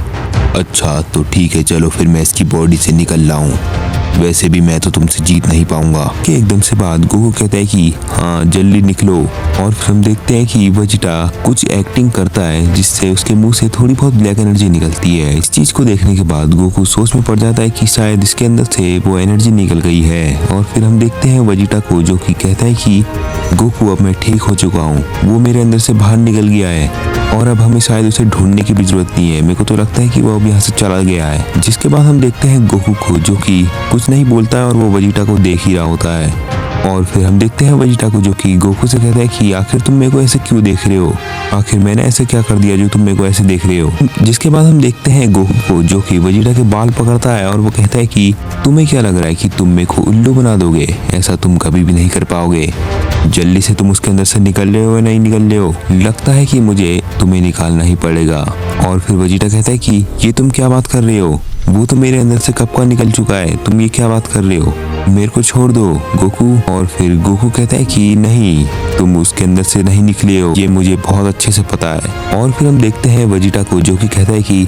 अच्छा तो ठीक है, चलो फिर मैं इसकी बॉडी से निकल रहा हूँ। वैसे भी मैं तो तुमसे जीत नहीं पाऊंगा। कि एकदम से बाद गोकू कहता है कि हाँ जल्दी निकलो। और फिर हम देखते हैं कि वेजिटा कुछ एक्टिंग करता है जिससे उसके मुंह से थोड़ी बहुत ब्लैक एनर्जी निकलती है। इस चीज को देखने के बाद गोकू सोच में पड़ जाता है कि शायद इसके अंदर से वो एनर्जी निकल गई है। और फिर हम देखते हैं वेजिटा को जो कि कहता है कि गोकू अब मैं ठीक हो चुका हूँ, वो मेरे अंदर से बाहर निकल गया है और अब हमें शायद उसे ढूंढने की भी जरूरत नहीं है। मेरे को तो लगता है कि वो अब यहाँ से चला गया है। जिसके बाद हम देखते हैं गोकू को जो कि कुछ नहीं बोलता है और वो वेजिटा को देख ही रहा होता है। और फिर हम देखते हैं वेजिटा को जो कि गोकू से कहता है कि आखिर तुम मेरे को ऐसे क्यों देख रहे हो, आखिर मैंने ऐसे क्या कर दिया जो तुम मेरे को ऐसे देख रहे हो। जिसके बाद हम देखते हैं गोकू को जो कि वेजिटा के बाल पकड़ता है और वो कहता है कि तुम्हें क्या लग रहा है कि तुम मेरे को उल्लू बना दोगे, ऐसा तुम कभी भी नहीं कर पाओगे। जल्दी से तुम उसके अंदर से निकल रहे हो या नहीं निकल रहे हो, लगता है कि मुझे तुम्हें निकालना ही पड़ेगा। और फिर वेजिटा कहता है कि ये तुम क्या बात कर रहे हो, वो तो मेरे अंदर से कब का निकल चुका है, तुम ये क्या बात कर रहे हो, मेरे को छोड़ दो गोकू। और फिर गोकू कहता है कि नहीं, तुम उसके अंदर से नहीं निकले हो, ये मुझे बहुत अच्छे से पता है। और फिर हम देखते हैं वेजिटा को जो कि कहता है कि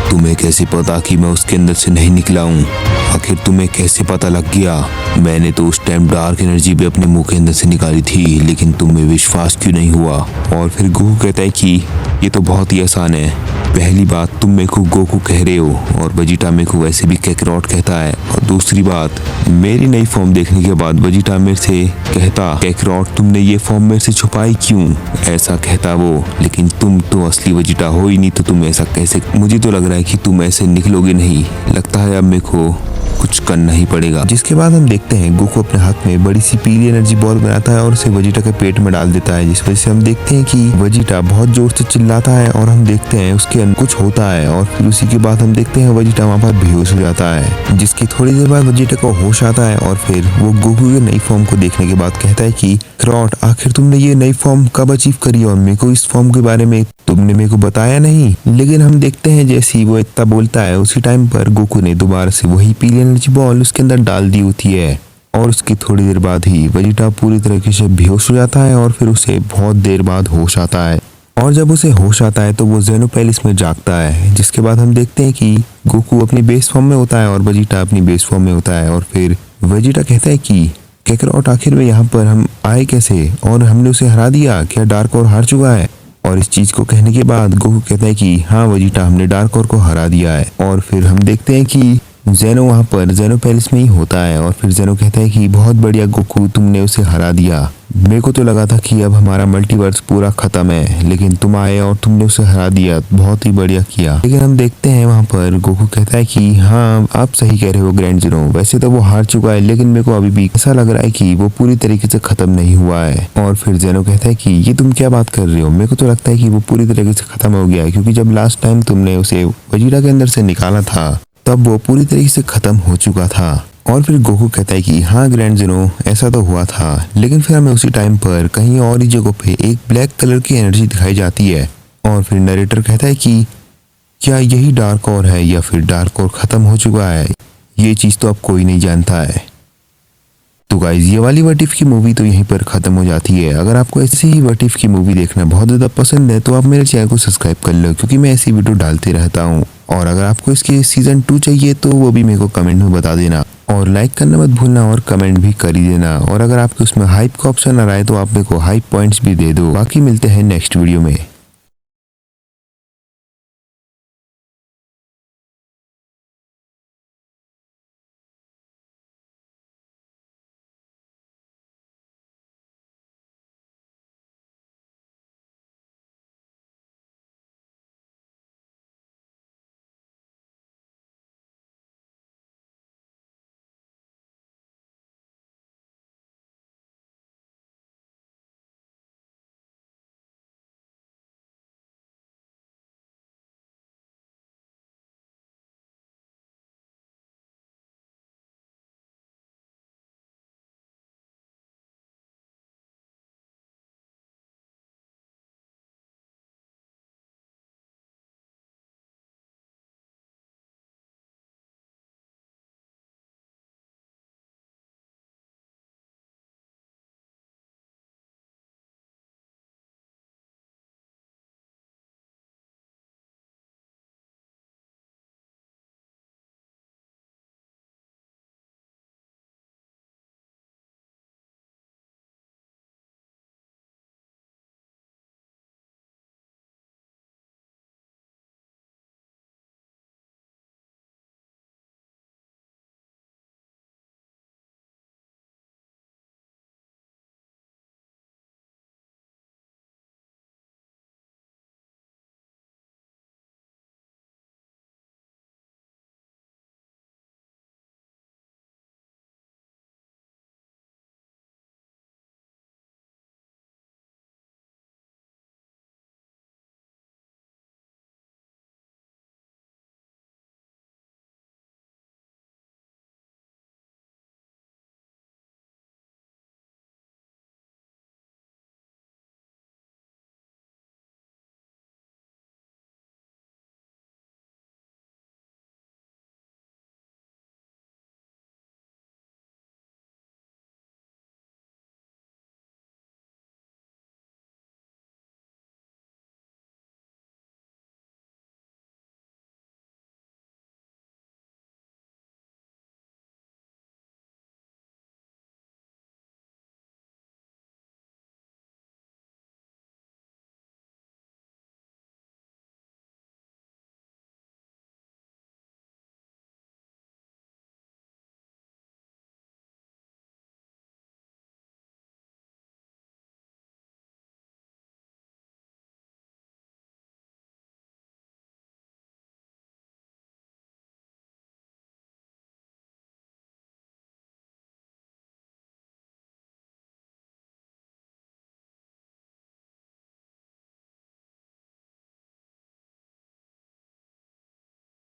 तुम्हें कैसे पता कि मैं उसके अंदर से नहीं निकला हूँ, आखिर तुम्हें कैसे पता लग गया, मैंने तो उस टाइम डार्क एनर्जी भी अपने मुंह के अंदर से निकाली थी, लेकिन तुम्हें विश्वास क्यों नहीं हुआ। और फिर गोकू कहता है कि ये तो बहुत ही आसान है, पहली बात तुम मेरे को गोकू कह रहे हो और वेजिटा मेरे को वैसे भी कैकरॉट कहता है, और दूसरी बात मेरी नई फॉर्म देखने के बाद वेजिटा मेरे से कहता कैकरॉट तुमने ये फॉर्म मेरे से छुपाई क्यों, ऐसा कहता वो, लेकिन तुम तो असली वेजिटा हो ही नहीं, तो तुम ऐसा कैसे, मुझे तो लग रहा है कि तुम ऐसे निकलोगे नहीं, लगता है अब मेरे को कुछ करना ही पड़ेगा। जिसके बाद हम देखते हैं गोकू अपने हाथ में बड़ी सी पीली एनर्जी बॉल बनाता है और उसे वेजिटा के पेट में डाल देता है, जिस वजह से हम देखते हैं कि वेजिटा बहुत जोर से चिल्लाता है और हम देखते हैं उसके अंदर कुछ होता है। और फिर उसी के बाद हम देखते हैं वेजिटा वहाँ पर बेहोश हो जाता है, जिसकी थोड़ी देर बाद वेजिटा को होश आता है और फिर वो गोकू के नई फॉर्म को देखने के बाद कहता है कि कैकरॉट आखिर तुमने ये नई फॉर्म कब अचीव करी और मेरे को इस फॉर्म के बारे में तुमने मेरे को बताया नहीं। लेकिन हम देखते हैं जैसे ही वो इतना बोलता है उसी टाइम पर गोकू ने दोबारा से वही पीली एनर्जी बॉल उसके अंदर डाल दी होती है और उसकी थोड़ी देर बाद ही वेजिटा पूरी तरीके से बेहोश हो जाता है और फिर उसे बहुत देर बाद होश आता है। और जब उसे होश आता है तो वो ज़ेनो पैलेस में जागता है। जिसके बाद हम देखते हैं कि गोकू अपनी बेस फॉर्म में होता है और वेजिटा अपनी बेस फॉर्म में होता है। और फिर वेजिटा कहता है कि कैकरॉट आखिर में यहाँ पर हम आए कैसे और हमने उसे हरा दिया, क्या डार्क और हार चुका है। और इस चीज को कहने के बाद गोकू कहता है कि हाँ वेजिटा हमने डार्क और को हरा दिया है। और फिर हम देखते हैं कि ज़ेनो वहाँ पर ज़ेनो पैलेस में ही होता है और फिर ज़ेनो कहता है कि बहुत बढ़िया गोकू तुमने उसे हरा दिया, मेरे को तो लगा था कि अब हमारा मल्टीवर्स पूरा खत्म है, लेकिन तुम आए और तुमने उसे हरा दिया, बहुत ही बढ़िया किया। लेकिन हम देखते हैं वहाँ पर गोकू कहता है कि हाँ आप सही कह रहे हो ग्रैंड ज़ीरो, वैसे तो वो हार चुका है लेकिन मेरे को अभी भी ऐसा लग रहा है कि वो पूरी तरीके से खत्म नहीं हुआ है। और फिर ज़ेनो कहता है कि ये तुम क्या बात कर रहे हो, मेरे को तो लगता है कि वो पूरी तरीके से खत्म हो गया है, क्योंकि जब लास्ट टाइम तुमने उसे वेजिटा के अंदर से निकाला था तब वो पूरी तरीके से खत्म हो चुका था। और फिर गोकू कहता है कि हाँ ग्रैंड ज़ीरो ऐसा तो हुआ था, लेकिन फिर हमें उसी टाइम पर कहीं और ही जगह पे एक ब्लैक कलर की एनर्जी दिखाई जाती है। और फिर नरेटर कहता है कि क्या यही डार्क और है या फिर डार्क और खत्म हो चुका है, ये चीज़ तो अब कोई नहीं जानता है। तो गाइज ये वाली व्हाट इफ की मूवी तो यहीं पर खत्म हो जाती है। अगर आपको ऐसी ही व्हाट इफ की मूवी देखना बहुत ज़्यादा पसंद है तो आप मेरे चैनल को सब्सक्राइब कर लो, क्योंकि मैं ऐसी वीडियो डालते रहता हूँ। और अगर आपको इसके सीजन 2 चाहिए तो वो भी मेरे को कमेंट में बता देना, और लाइक करना मत भूलना और कमेंट भी कर ही देना। और अगर आपको उसमें हाइप का ऑप्शन आ रहा है तो आप मेरे को हाइप पॉइंट्स भी दे दो। बाकी मिलते हैं नेक्स्ट वीडियो में।